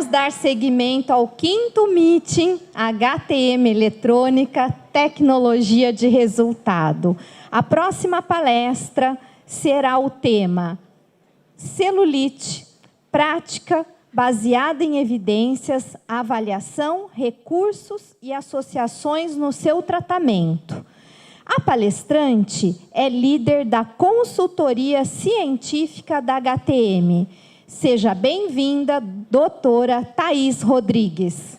Vamos dar seguimento ao 5º Meeting HTM Eletrônica, Tecnologia de Resultado. A próxima palestra será o tema Celulite, prática baseada em evidências, avaliação, recursos e associações no seu tratamento. A palestrante é líder da consultoria científica da HTM. Seja bem-vinda, doutora Thaís Rodrigues.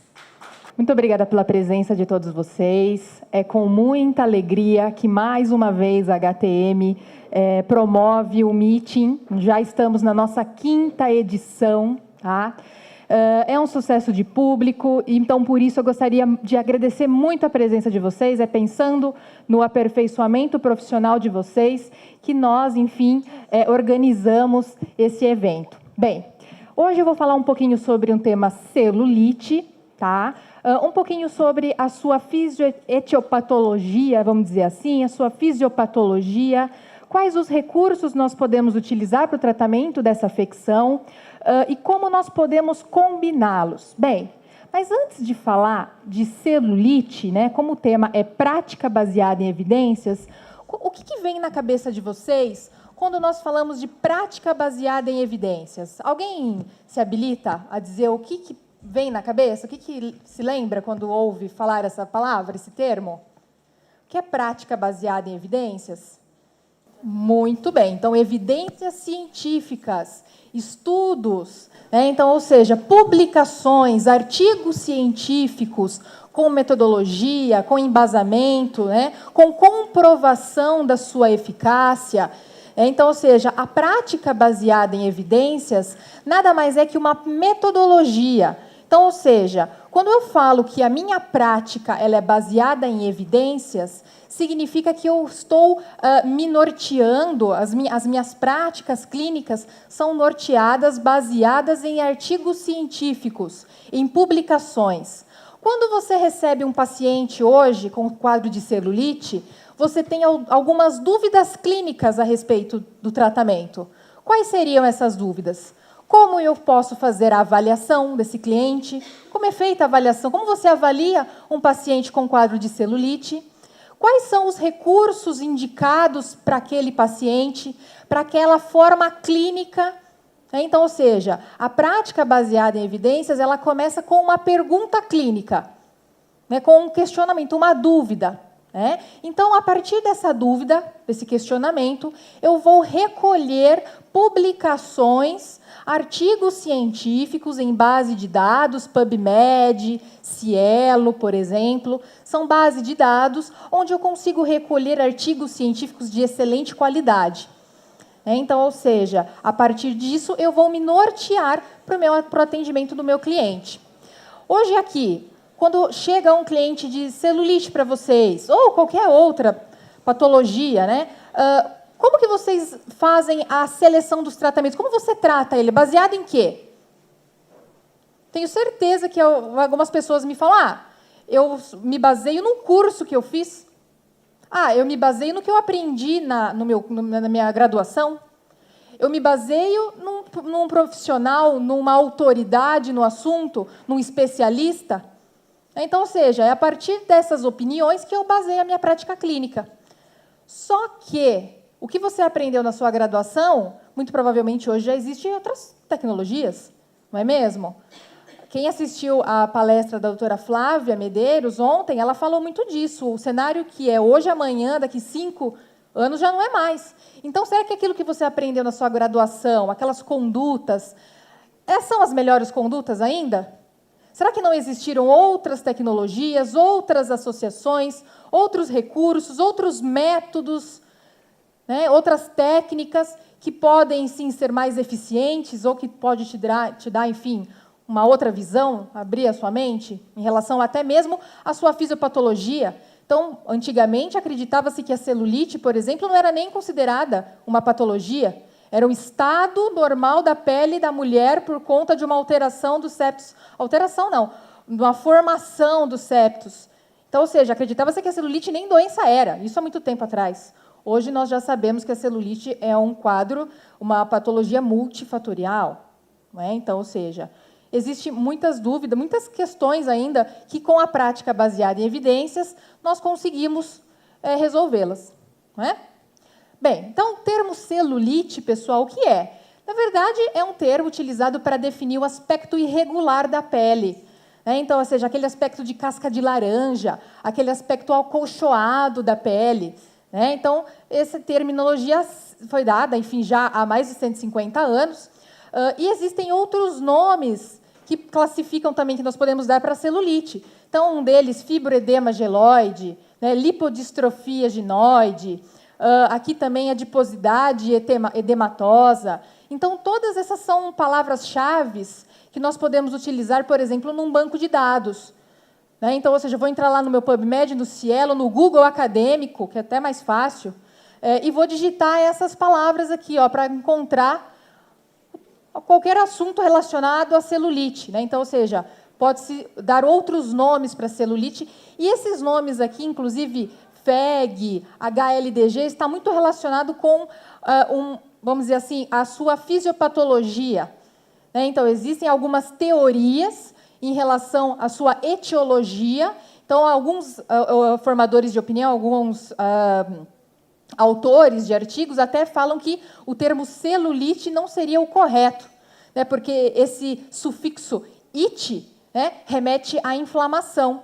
Muito obrigada pela presença de todos vocês. É com muita alegria que, mais uma vez, a HTM promove o meeting. Já estamos na nossa 5ª edição, tá? É um sucesso de público, então, por isso, eu gostaria de agradecer muito a presença de vocês. É pensando no aperfeiçoamento profissional de vocês que nós, enfim, organizamos esse evento. Bem, hoje eu vou falar um pouquinho sobre um tema celulite, tá? Um pouquinho sobre a sua fisiopatologia, vamos dizer assim, a sua fisiopatologia, quais os recursos nós podemos utilizar para o tratamento dessa afecção e como nós podemos combiná-los. Bem, mas antes de falar de celulite, né, como o tema é prática baseada em evidências, o que vem na cabeça de vocês quando nós falamos de prática baseada em evidências? Alguém se habilita a dizer o que vem na cabeça? O que se lembra quando ouve falar essa palavra, esse termo? O que é prática baseada em evidências? Muito bem. Então, evidências científicas, estudos, né? Então, ou seja, publicações, artigos científicos com metodologia, com embasamento, né? Com comprovação da sua eficácia. Então, ou seja, a prática baseada em evidências nada mais é que uma metodologia. Então, ou seja, quando eu falo que a minha prática ela é baseada em evidências, significa que eu estou me norteando, as minhas práticas clínicas são norteadas, baseadas em artigos científicos, em publicações. Quando você recebe um paciente hoje com quadro de celulite, você tem algumas dúvidas clínicas a respeito do tratamento. Quais seriam essas dúvidas? Como eu posso fazer a avaliação desse cliente? Como é feita a avaliação? Como você avalia um paciente com quadro de celulite? Quais são os recursos indicados para aquele paciente, para aquela forma clínica? Então, ou seja, a prática baseada em evidências, ela começa com uma pergunta clínica, né, com um questionamento, uma dúvida. Então, a partir dessa dúvida, desse questionamento, eu vou recolher publicações, artigos científicos em base de dados, PubMed, Cielo, por exemplo, são base de dados onde eu consigo recolher artigos científicos de excelente qualidade. Então, ou seja, a partir disso, eu vou me nortear para o atendimento do meu cliente. Hoje aqui, quando chega um cliente de celulite para vocês, ou qualquer outra patologia, né? Como que vocês fazem a seleção dos tratamentos? Como você trata ele? Baseado em quê? Tenho certeza que algumas pessoas me falam, eu me baseio num curso que eu fiz. Eu me baseio no que eu aprendi na minha graduação. Eu me baseio num profissional, numa autoridade no assunto, num especialista. Então, ou seja, é a partir dessas opiniões que eu baseio a minha prática clínica. Só que o que você aprendeu na sua graduação, muito provavelmente hoje já existem outras tecnologias, não é mesmo? Quem assistiu à palestra da doutora Flávia Medeiros ontem, ela falou muito disso. O cenário que é hoje, amanhã, daqui 5 anos, já não é mais. Então, será que aquilo que você aprendeu na sua graduação, aquelas condutas, são as melhores condutas ainda? Será que não existiram outras tecnologias, outras associações, outros recursos, outros métodos, né, outras técnicas que podem, sim, ser mais eficientes ou que pode te dar, enfim, uma outra visão, abrir a sua mente em relação até mesmo à sua fisiopatologia? Então, antigamente, acreditava-se que a celulite, por exemplo, não era nem considerada uma patologia. Era um estado normal da pele da mulher por conta de uma alteração dos septos. Alteração não, uma formação dos septos. Então, ou seja, acreditava-se que a celulite nem doença era. Isso há muito tempo atrás. Hoje nós já sabemos que a celulite é um quadro, uma patologia multifatorial. Não é? Então, ou seja, existem muitas dúvidas, muitas questões ainda que, com a prática baseada em evidências, nós conseguimos resolvê-las. Não é? Bem, então, o termo celulite, pessoal, o que é? Na verdade, é um termo utilizado para definir o aspecto irregular da pele. Então, ou seja, aquele aspecto de casca de laranja, aquele aspecto acolchoado da pele. Então, essa terminologia foi dada, enfim, já há mais de 150 anos. E existem outros nomes que classificam também, que nós podemos dar para a celulite. Então, um deles, fibroedema geloide, lipodistrofia ginoide, aqui também adiposidade edematosa. Então, todas essas são palavras-chave que nós podemos utilizar, por exemplo, num banco de dados. Então, ou seja, eu vou entrar lá no meu PubMed, no Cielo, no Google Acadêmico, que é até mais fácil, e vou digitar essas palavras aqui, para encontrar qualquer assunto relacionado à celulite. Então, ou seja, pode-se dar outros nomes para a celulite, e esses nomes aqui, inclusive FEG, HLDG, está muito relacionado com, vamos dizer assim, a sua fisiopatologia. Então, existem algumas teorias em relação à sua etiologia. Então, alguns formadores de opinião, alguns autores de artigos até falam que o termo celulite não seria o correto, porque esse sufixo -ite remete à inflamação.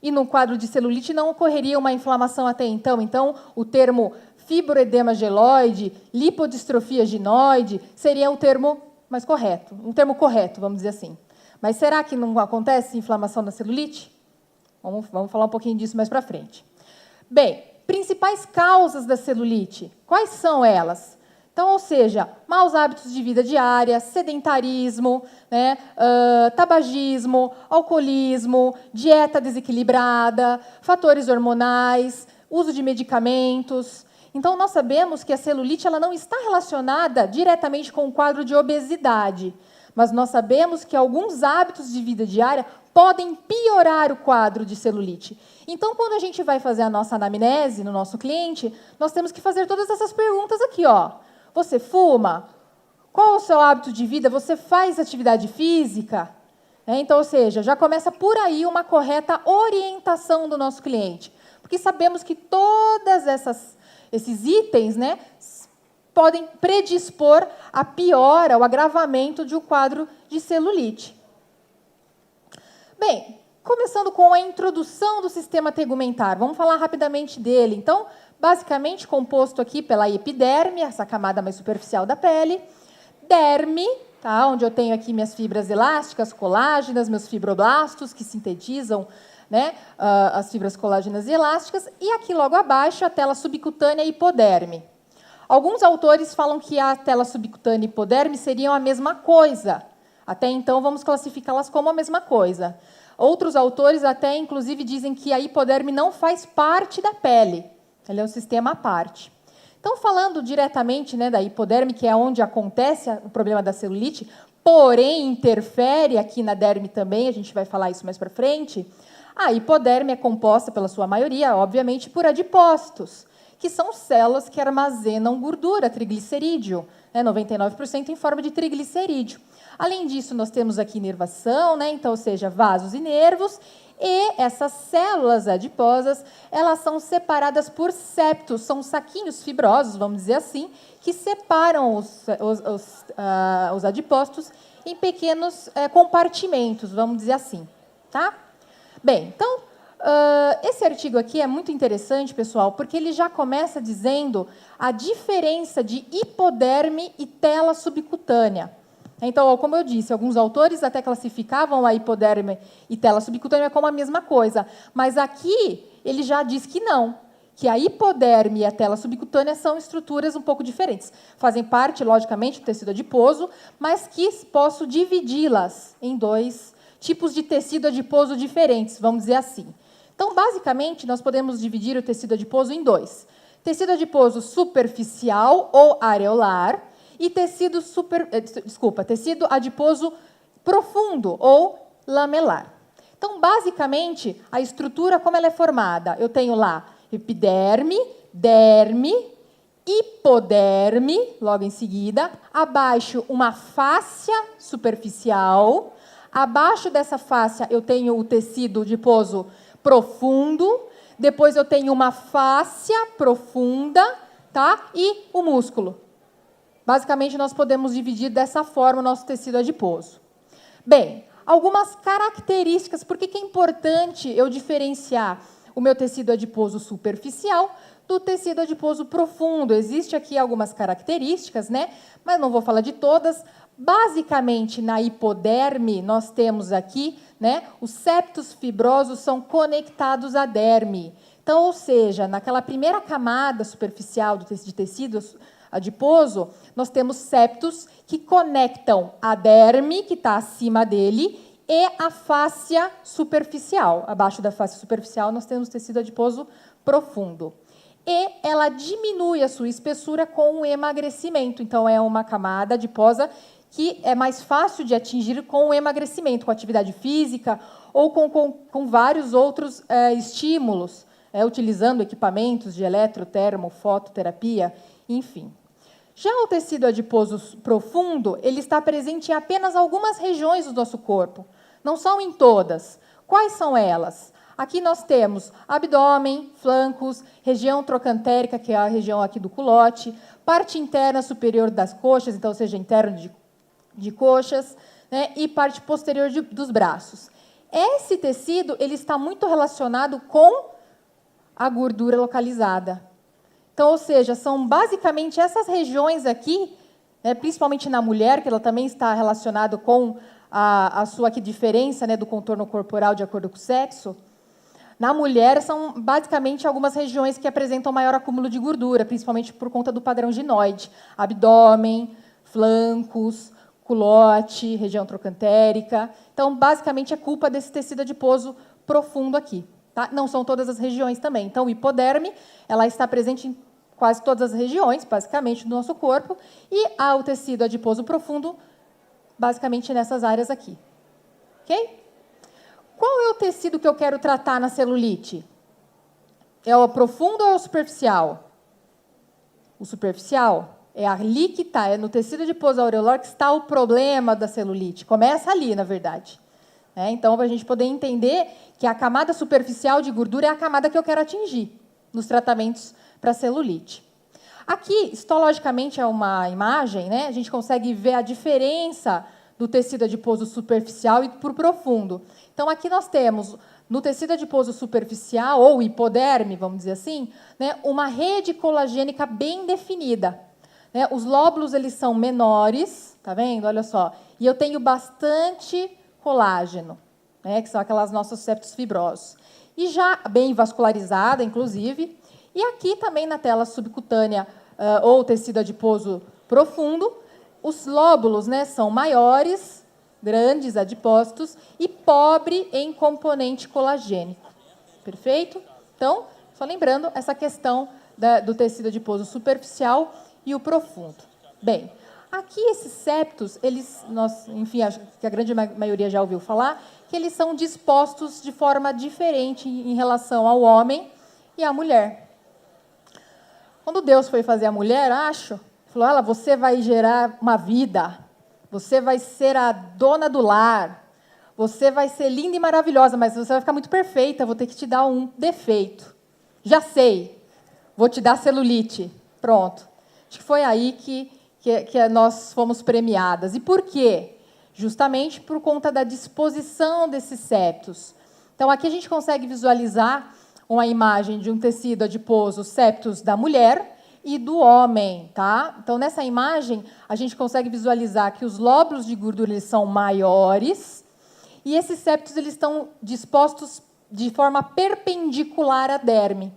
E no quadro de celulite não ocorreria uma inflamação até então. Então, o termo fibroedema geloide, lipodistrofia ginoide, seria o termo mais correto, um termo correto, vamos dizer assim. Mas será que não acontece inflamação na celulite? Vamos falar um pouquinho disso mais para frente. Bem, principais causas da celulite, quais são elas? Então, ou seja, maus hábitos de vida diária, sedentarismo, tabagismo, alcoolismo, dieta desequilibrada, fatores hormonais, uso de medicamentos. Então, nós sabemos que a celulite ela não está relacionada diretamente com o quadro de obesidade, mas nós sabemos que alguns hábitos de vida diária podem piorar o quadro de celulite. Então, quando a gente vai fazer a nossa anamnese no nosso cliente, nós temos que fazer todas essas perguntas aqui. Você fuma? Qual é o seu hábito de vida? Você faz atividade física? Então, ou seja, já começa por aí uma correta orientação do nosso cliente. Porque sabemos que todas esses itens podem predispor a piora, ao agravamento de um quadro de celulite. Bem, começando com a introdução do sistema tegumentar. Vamos falar rapidamente dele. Então, basicamente composto aqui pela epiderme, essa camada mais superficial da pele, derme, onde eu tenho aqui minhas fibras elásticas, colágenas, meus fibroblastos, que sintetizam as fibras colágenas e elásticas, e aqui logo abaixo a tela subcutânea e hipoderme. Alguns autores falam que a tela subcutânea e hipoderme seriam a mesma coisa. Até então, vamos classificá-las como a mesma coisa. Outros autores até, inclusive, dizem que a hipoderme não faz parte da pele. Ela é um sistema à parte. Então, falando diretamente da hipoderme, que é onde acontece o problema da celulite, porém interfere aqui na derme também, a gente vai falar isso mais para frente, a hipoderme é composta, pela sua maioria, obviamente, por adipócitos, que são células que armazenam gordura, triglicerídeo, 99% em forma de triglicerídeo. Além disso, nós temos aqui inervação, então, ou seja, vasos e nervos, e essas células adiposas, elas são separadas por septos, são saquinhos fibrosos, vamos dizer assim, que separam os adipócitos em pequenos compartimentos, vamos dizer assim. Tá? Bem, então, esse artigo aqui é muito interessante, pessoal, porque ele já começa dizendo a diferença de hipoderme e tela subcutânea. Então, como eu disse, alguns autores até classificavam a hipoderme e tela subcutânea como a mesma coisa, mas aqui ele já diz que não, que a hipoderme e a tela subcutânea são estruturas um pouco diferentes. Fazem parte, logicamente, do tecido adiposo, mas que posso dividi-las em dois tipos de tecido adiposo diferentes, vamos dizer assim. Então, basicamente, nós podemos dividir o tecido adiposo em dois. Tecido adiposo superficial ou areolar e tecido adiposo profundo ou lamelar. Então, basicamente, a estrutura, como ela é formada? Eu tenho lá epiderme, derme, hipoderme, logo em seguida, abaixo uma fáscia superficial, Abaixo dessa fáscia, eu tenho o tecido adiposo profundo, depois eu tenho uma fáscia profunda, tá? E o músculo. Basicamente, nós podemos dividir dessa forma o nosso tecido adiposo. Bem, algumas características, por que é importante eu diferenciar o meu tecido adiposo superficial do tecido adiposo profundo? Existem aqui algumas características, né? Mas não vou falar de todas. Basicamente, na hipoderme, nós temos aqui, né, os septos fibrosos são conectados à derme. Então, ou seja, naquela primeira camada superficial de tecido adiposo, nós temos septos que conectam a derme, que está acima dele, e a fáscia superficial. Abaixo da fáscia superficial, nós temos tecido adiposo profundo. E ela diminui a sua espessura com o emagrecimento. Então, é uma camada adiposa que é mais fácil de atingir com o emagrecimento, com atividade física ou com vários outros estímulos, utilizando equipamentos de eletrotermo, fototerapia, enfim. Já o tecido adiposo profundo, ele está presente em apenas algumas regiões do nosso corpo, não são em todas. Quais são elas? Aqui nós temos abdômen, flancos, região trocantérica, que é a região aqui do culote, parte interna superior das coxas, então, ou seja, interno de coxas, né, e parte posterior dos braços. Esse tecido ele está muito relacionado com a gordura localizada. Então, ou seja, são basicamente essas regiões aqui, né, principalmente na mulher, que ela também está relacionada com a sua diferença, né, do contorno corporal de acordo com o sexo. Na mulher, são basicamente algumas regiões que apresentam maior acúmulo de gordura, principalmente por conta do padrão ginoide. Abdômen, flancos, culote, região trocantérica. Então, basicamente, é culpa desse tecido adiposo profundo aqui. Tá? Não são todas as regiões também. Então, o hipoderme, ela está presente em quase todas as regiões, basicamente, do nosso corpo. E o tecido adiposo profundo, basicamente, nessas áreas aqui. Ok? Qual é o tecido que eu quero tratar na celulite? É o profundo ou é o superficial? O superficial é ali que está, é no tecido adiposo aureolar que está o problema da celulite. Começa ali, na verdade. Então, para a gente poder entender que a camada superficial de gordura é a camada que eu quero atingir nos tratamentos para celulite. Aqui, histologicamente, é uma imagem, né? A gente consegue ver a diferença do tecido adiposo superficial e por profundo. Então, aqui nós temos, no tecido adiposo superficial, ou hipoderme, vamos dizer assim, né, uma rede colagênica bem definida. Né? Os lóbulos eles são menores, tá vendo? Olha só. E eu tenho bastante colágeno, né, que são aquelas nossos septos fibrosos. E já bem vascularizada, inclusive. E aqui também na tela subcutânea, ou tecido adiposo profundo, os lóbulos, né, são maiores, grandes, adipócitos, e pobre em componente colagênico. Perfeito? Então, só lembrando essa questão do tecido adiposo superficial e o profundo. Bem, aqui esses septos, enfim, acho que a grande maioria já ouviu falar, que eles são dispostos de forma diferente em relação ao homem e à mulher. Quando Deus foi fazer a mulher, falou, você vai gerar uma vida, você vai ser a dona do lar, você vai ser linda e maravilhosa, mas você vai ficar muito perfeita, vou ter que te dar um defeito. Já sei, vou te dar celulite. Pronto. Acho que foi aí que nós fomos premiadas. E por quê? Justamente por conta da disposição desses septos. Então, aqui a gente consegue visualizar uma imagem de um tecido adiposo, septos da mulher e do homem, tá? Então, nessa imagem, a gente consegue visualizar que os lóbulos de gordura eles são maiores e esses septos eles estão dispostos de forma perpendicular à derme.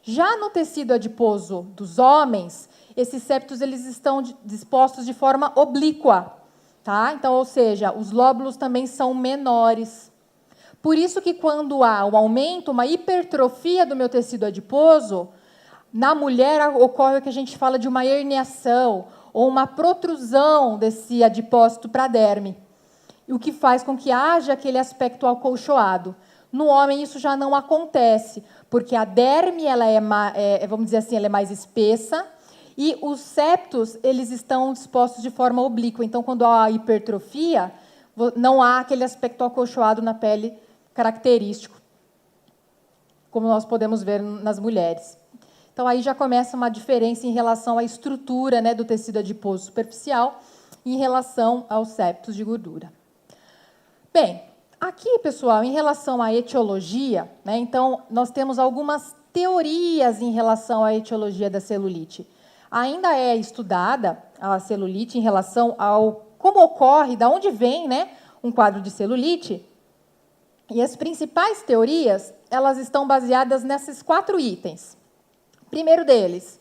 Já no tecido adiposo dos homens, esses septos eles estão dispostos de forma oblíqua, tá? Então, ou seja, os lóbulos também são menores. Por isso que quando há um aumento, uma hipertrofia do meu tecido adiposo, na mulher ocorre o que a gente fala de uma herniação ou uma protrusão desse adipócito para a derme, o que faz com que haja aquele aspecto acolchoado. No homem isso já não acontece, porque a derme ela vamos dizer assim, ela é mais espessa e os septos eles estão dispostos de forma oblíqua. Então, quando há a hipertrofia, não há aquele aspecto acolchoado na pele característico, como nós podemos ver nas mulheres. Então, aí já começa uma diferença em relação à estrutura, né, do tecido adiposo superficial em relação aos septos de gordura. Bem, aqui, pessoal, em relação à etiologia, né, então, nós temos algumas teorias em relação à etiologia da celulite. Ainda é estudada a celulite em relação ao como ocorre, de onde vem, né, um quadro de celulite. E as principais teorias, elas estão baseadas nesses 4 itens. Primeiro deles,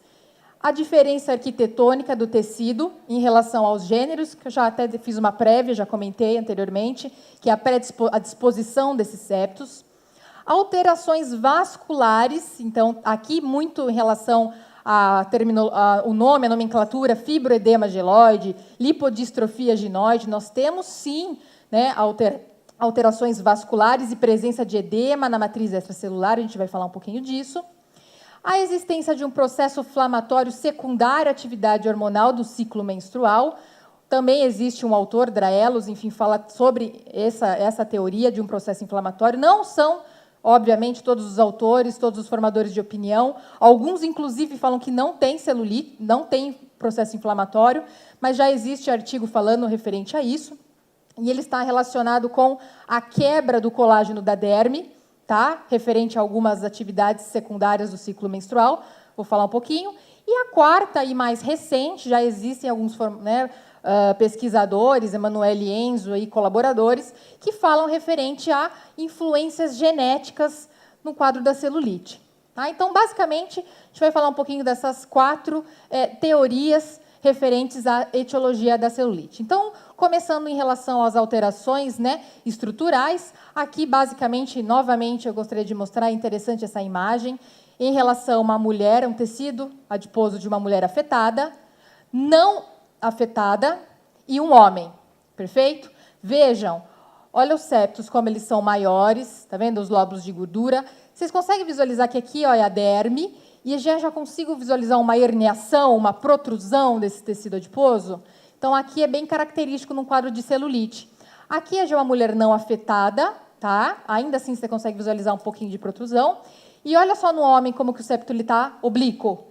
a diferença arquitetônica do tecido em relação aos gêneros, que eu já até fiz uma prévia, já comentei anteriormente, que é a disposição desses septos. Alterações vasculares, então, aqui muito em relação ao nome, a nomenclatura, fibroedema geloide, lipodistrofia ginoide, nós temos, sim, né, alterações vasculares e presença de edema na matriz extracelular, a gente vai falar um pouquinho disso. A existência de um processo inflamatório secundário à atividade hormonal do ciclo menstrual. Também existe um autor, Draelos, enfim, fala sobre essa teoria de um processo inflamatório. Não são, obviamente, todos os autores, todos os formadores de opinião. Alguns, inclusive, falam que não tem celulite, não tem processo inflamatório, mas já existe artigo falando referente a isso. E ele está relacionado com a quebra do colágeno da derme, tá? Referente a algumas atividades secundárias do ciclo menstrual, vou falar um pouquinho. E a quarta e mais recente, já existem alguns pesquisadores, Emanuele Enzo e colaboradores, que falam referente a influências genéticas no quadro da celulite. Tá? Então, basicamente, a gente vai falar um pouquinho dessas 4 teorias referentes à etiologia da celulite. Então, começando em relação às alterações, né, estruturais, aqui, basicamente, novamente, eu gostaria de mostrar, é interessante essa imagem, em relação a uma mulher, um tecido adiposo de uma mulher afetada, não afetada, e um homem, perfeito? Vejam, olha os septos, como eles são maiores, tá vendo os lóbulos de gordura? Vocês conseguem visualizar que aqui, ó, é a derme, e já consigo visualizar uma herniação, uma protrusão desse tecido adiposo? Então, aqui é bem característico num quadro de celulite. Aqui é de uma mulher não afetada, tá? Ainda assim, você consegue visualizar um pouquinho de protrusão. E olha só no homem como que o septo está oblíquo.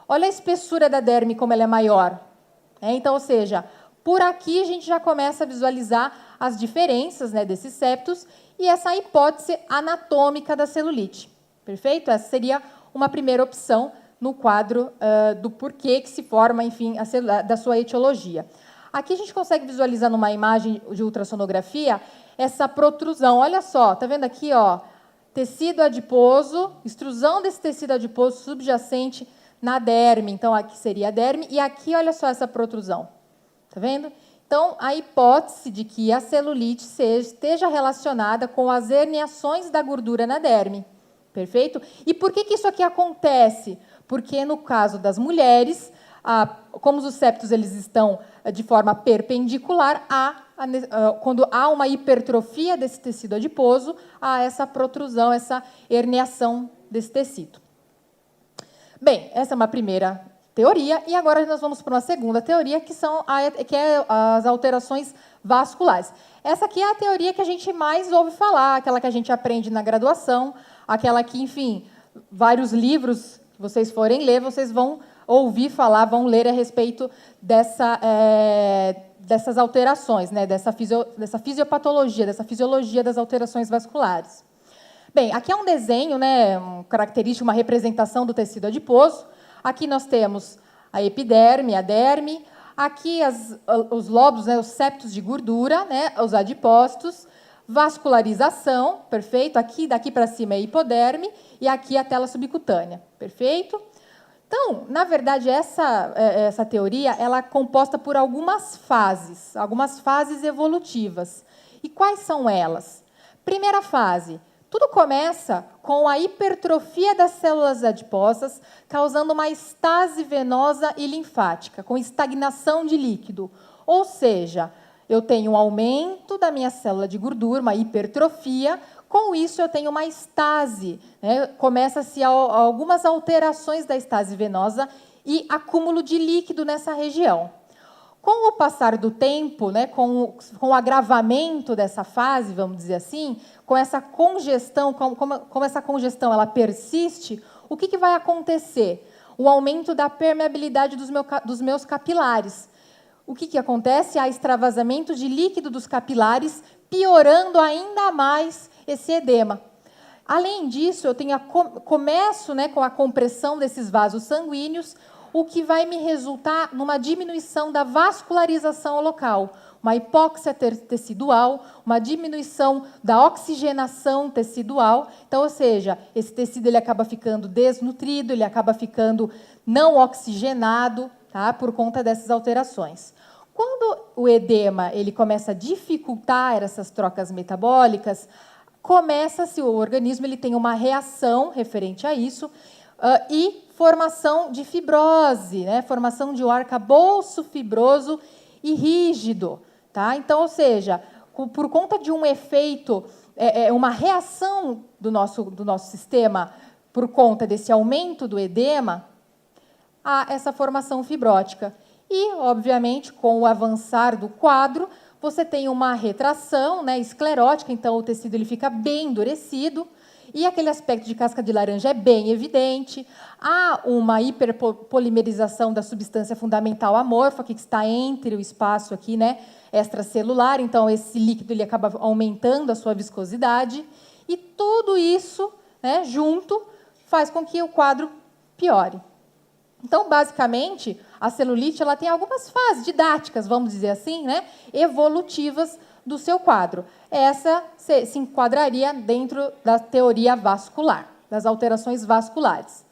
Olha a espessura da derme, como ela é maior. Então, ou seja, por aqui a gente já começa a visualizar as diferenças, né, desses septos e essa hipótese anatômica da celulite. Perfeito? Essa seria uma primeira opção no quadro do porquê que se forma, enfim, da sua etiologia. Aqui a gente consegue visualizar numa imagem de ultrassonografia essa protrusão. Olha só, tá vendo aqui, ó, tecido adiposo, extrusão desse tecido adiposo subjacente na derme. Então, aqui seria a derme e aqui, olha só essa protrusão. Tá vendo? Então, a hipótese de que a celulite esteja relacionada com as herniações da gordura na derme. Perfeito? E por que isso aqui acontece? Porque, no caso das mulheres, como os septos eles estão de forma perpendicular, quando há uma hipertrofia desse tecido adiposo, há essa protrusão, essa herniação desse tecido. Bem, essa é uma primeira teoria, e agora nós vamos para uma segunda teoria, que é as alterações vasculares. Essa aqui é a teoria que a gente mais ouve falar, aquela que a gente aprende na graduação, aquela que, enfim, vários livros que vocês forem ler, vocês vão ouvir falar, vão ler a respeito dessas alterações, né, dessa fisiopatologia, dessa fisiologia das alterações vasculares. Bem, aqui é um desenho, né, característico, uma representação do tecido adiposo. Aqui nós temos a epiderme, a derme. Aqui os lóbulos, né, os septos de gordura, né, os adipócitos. Vascularização, perfeito. Aqui, daqui para cima é a hipoderme e aqui a tela subcutânea, perfeito? Então, na verdade, essa teoria ela é composta por algumas fases evolutivas. E quais são elas? Primeira fase, tudo começa com a hipertrofia das células adiposas, causando uma estase venosa e linfática, com estagnação de líquido. Ou seja, eu tenho um aumento da minha célula de gordura, uma hipertrofia, com isso eu tenho uma estase, né? Começa-se algumas alterações da estase venosa e acúmulo de líquido nessa região. Com o passar do tempo, né, com o agravamento dessa fase, vamos dizer assim, com essa congestão, como essa congestão ela persiste, o que vai acontecer? O aumento da permeabilidade dos meus capilares. O que acontece? Há extravasamento de líquido dos capilares, piorando ainda mais esse edema. Além disso, eu começo, né, com a compressão desses vasos sanguíneos, o que vai me resultar numa diminuição da vascularização local, uma hipóxia tecidual, uma diminuição da oxigenação tecidual. Então, ou seja, esse tecido ele acaba ficando desnutrido, ele acaba ficando não oxigenado, tá, por conta dessas alterações. Quando o edema ele começa a dificultar essas trocas metabólicas, começa-se, o organismo ele tem uma reação referente a isso, e formação de fibrose, né? Formação de um arcabouço fibroso e rígido. Tá? Então, ou seja, por conta de um efeito, uma reação do nosso sistema, por conta desse aumento do edema, há essa formação fibrótica. E, obviamente, com o avançar do quadro, você tem uma retração, né, esclerótica, então o tecido ele fica bem endurecido, e aquele aspecto de casca de laranja é bem evidente. Há uma hiperpolimerização da substância fundamental amorfa, que está entre o espaço aqui, né, extracelular. Então, esse líquido ele acaba aumentando a sua viscosidade. E tudo isso, né, junto faz com que o quadro piore. Então, basicamente, a celulite ela tem algumas fases didáticas, vamos dizer assim, né, evolutivas do seu quadro. Essa se enquadraria dentro da teoria vascular, das alterações vasculares.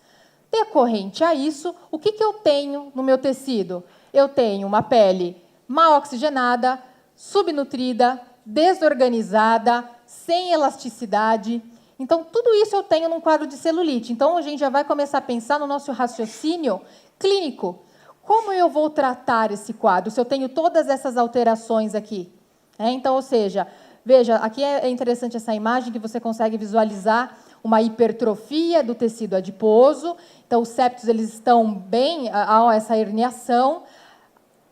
Decorrente a isso, o que eu tenho no meu tecido? Eu tenho uma pele mal oxigenada, subnutrida, desorganizada, sem elasticidade. Então, tudo isso eu tenho num quadro de celulite. Então, a gente já vai começar a pensar no nosso raciocínio clínico. Como eu vou tratar esse quadro se eu tenho todas essas alterações aqui? Então, ou seja, veja, aqui é interessante essa imagem que você consegue visualizar uma hipertrofia do tecido adiposo. Então, os septos eles estão bem, há essa herniação.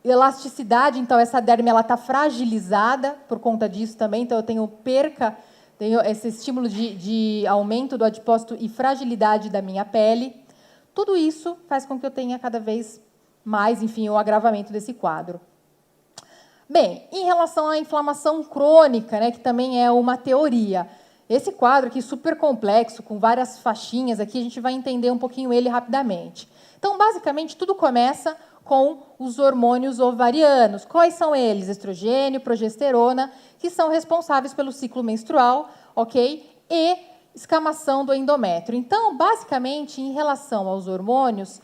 Elasticidade, então, essa derme está fragilizada por conta disso também. Então, eu tenho esse estímulo de aumento do adipócito e fragilidade da minha pele. Tudo isso faz com que eu tenha cada vez mais, enfim, o agravamento desse quadro. Bem, em relação à inflamação crônica, né, que também é uma teoria, esse quadro aqui super complexo, com várias faixinhas aqui, a gente vai entender um pouquinho ele rapidamente. Então, basicamente, tudo começa com os hormônios ovarianos. Quais são eles? Estrogênio, progesterona, que são responsáveis pelo ciclo menstrual, ok? E escamação do endométrio. Então, basicamente, em relação aos hormônios,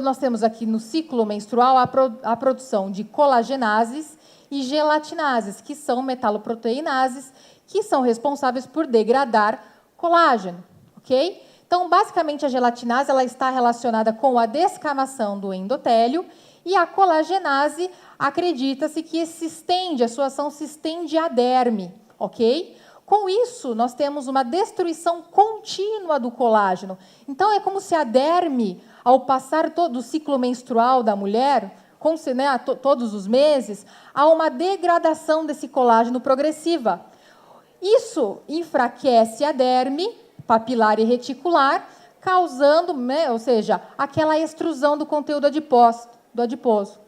nós temos aqui no ciclo menstrual a produção de colagenases e gelatinases, que são metaloproteinases, que são responsáveis por degradar colágeno, ok? Então, basicamente, a gelatinase ela está relacionada com a descamação do endotélio e a colagenase, acredita-se que a sua ação se estende à derme, ok? Com isso, nós temos uma destruição contínua do colágeno. Então, é como se a derme, ao passar todo o ciclo menstrual da mulher, todos os meses, há uma degradação desse colágeno progressiva. Isso enfraquece a derme papilar e reticular, causando, né, ou seja, aquela extrusão do conteúdo adiposo.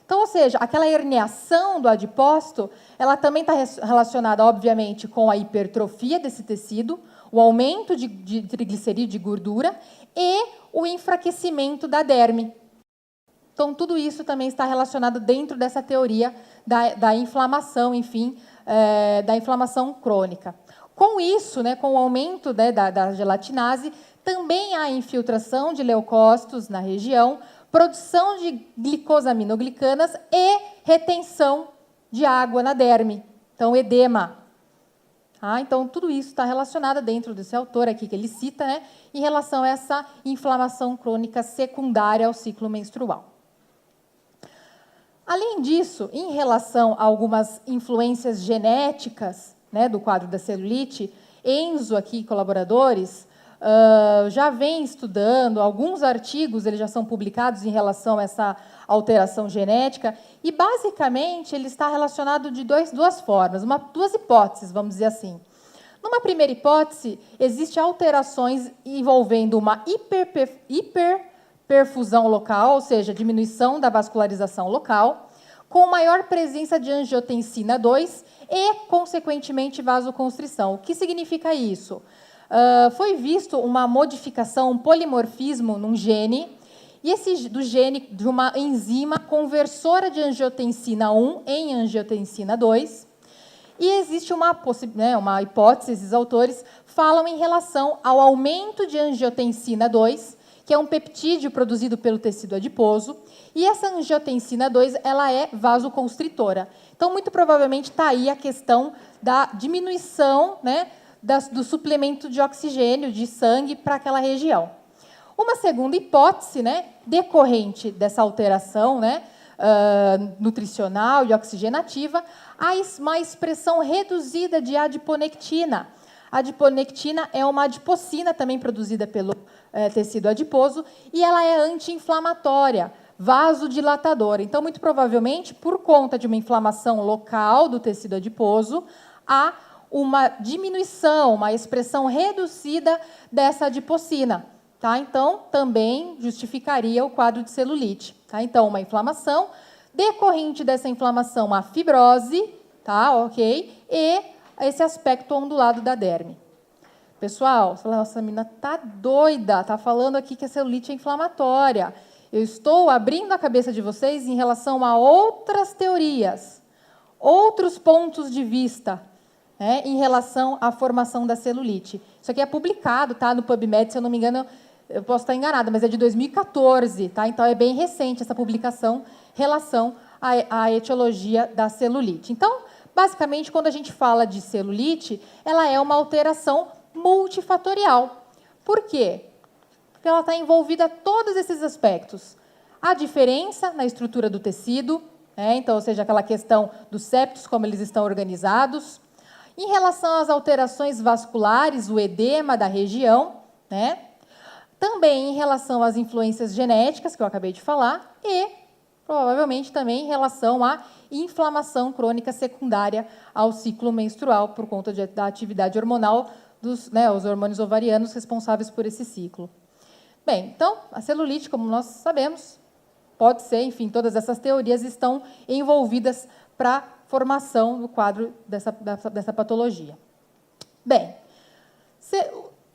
Então, ou seja, aquela herniação do adipócito, ela também está relacionada, obviamente, com a hipertrofia desse tecido, o aumento de triglicerídeo, de gordura, e o enfraquecimento da derme. Então, tudo isso também está relacionado dentro dessa teoria da inflamação, enfim, da inflamação crônica. Com isso, né, com o aumento, né, da gelatinase, também há infiltração de leucócitos na região, produção de glicosaminoglicanas e retenção de água na derme. Então, edema. Então, tudo isso está relacionado dentro desse autor aqui que ele cita, né, em relação a essa inflamação crônica secundária ao ciclo menstrual. Além disso, em relação a algumas influências genéticas, né, do quadro da celulite, Enzo aqui, colaboradores, já vem estudando, alguns artigos eles já são publicados em relação a essa alteração genética, e, basicamente, ele está relacionado de duas formas, duas hipóteses, vamos dizer assim. Numa primeira hipótese, existem alterações envolvendo uma hiperperfusão local, ou seja, diminuição da vascularização local, com maior presença de angiotensina 2 e, consequentemente, vasoconstrição. O que significa isso? Foi visto uma modificação, um polimorfismo num gene, e do gene de uma enzima conversora de angiotensina 1 em angiotensina 2, e existe uma hipótese, esses autores falam em relação ao aumento de angiotensina 2, que é um peptídeo produzido pelo tecido adiposo, e essa angiotensina 2 ela é vasoconstritora. Então, muito provavelmente, está aí a questão da diminuição, né, do suplemento de oxigênio, de sangue, para aquela região. Uma segunda hipótese, né, decorrente dessa alteração, né, nutricional e oxigenativa, há uma expressão reduzida de adiponectina. A adiponectina é uma adipocina também produzida pelo tecido adiposo, e ela é anti-inflamatória, vasodilatadora. Então, muito provavelmente, por conta de uma inflamação local do tecido adiposo, há uma diminuição, uma expressão reduzida dessa adipocina. Tá? Então, também justificaria o quadro de celulite. Tá? Então, uma inflamação, decorrente dessa inflamação, a fibrose, tá? Ok? E esse aspecto ondulado da derme. Pessoal, você fala, nossa, a menina tá doida, tá falando aqui que a celulite é inflamatória. Eu estou abrindo a cabeça de vocês em relação a outras teorias, outros pontos de vista, né, em relação à formação da celulite. Isso aqui é publicado, tá, no PubMed, se eu não me engano, eu posso estar enganada, mas é de 2014, tá? Então é bem recente essa publicação em relação à etiologia da celulite. Então, basicamente, quando a gente fala de celulite, ela é uma alteração multifatorial. Por quê? Porque ela está envolvida em todos esses aspectos. A diferença na estrutura do tecido, né? Então, ou seja, aquela questão dos septos, como eles estão organizados. Em relação às alterações vasculares, o edema da região, né? Também em relação às influências genéticas, que eu acabei de falar, e, provavelmente, também em relação à inflamação crônica secundária ao ciclo menstrual, por conta da atividade hormonal dos os hormônios ovarianos responsáveis por esse ciclo. Bem, então, a celulite, como nós sabemos, pode ser, enfim, todas essas teorias estão envolvidas para a formação do quadro dessa patologia. Bem,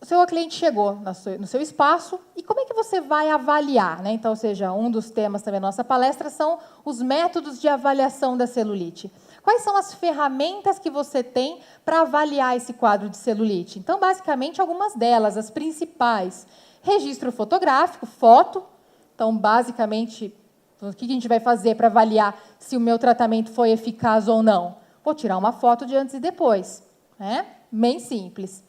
o seu cliente chegou no seu espaço, e como é que você vai avaliar? Né? Então, ou seja, um dos temas também da nossa palestra são os métodos de avaliação da celulite. Quais são as ferramentas que você tem para avaliar esse quadro de celulite? Então, basicamente, algumas delas, as principais. Registro fotográfico, foto. Então, basicamente, o que a gente vai fazer para avaliar se o meu tratamento foi eficaz ou não? Vou tirar uma foto de antes e depois. Né? Bem simples.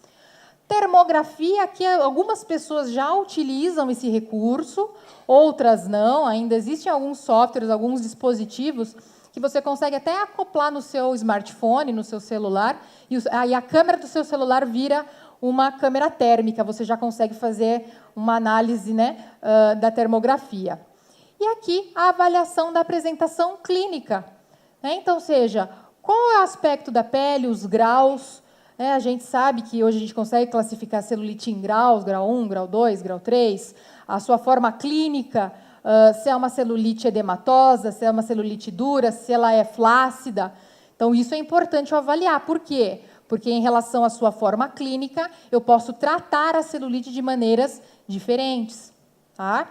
Termografia, que algumas pessoas já utilizam esse recurso, outras não. Ainda existem alguns softwares, alguns dispositivos que você consegue até acoplar no seu smartphone, no seu celular, e aí a câmera do seu celular vira uma câmera térmica. Você já consegue fazer uma análise, né, da termografia. E aqui a avaliação da apresentação clínica. Né? Então, seja, qual é o aspecto da pele, os graus. A gente sabe que hoje a gente consegue classificar a celulite em graus, grau 1, grau 2, grau 3, a sua forma clínica, se é uma celulite edematosa, se é uma celulite dura, se ela é flácida. Então, isso é importante eu avaliar. Por quê? Porque, em relação à sua forma clínica, eu posso tratar a celulite de maneiras diferentes. Tá?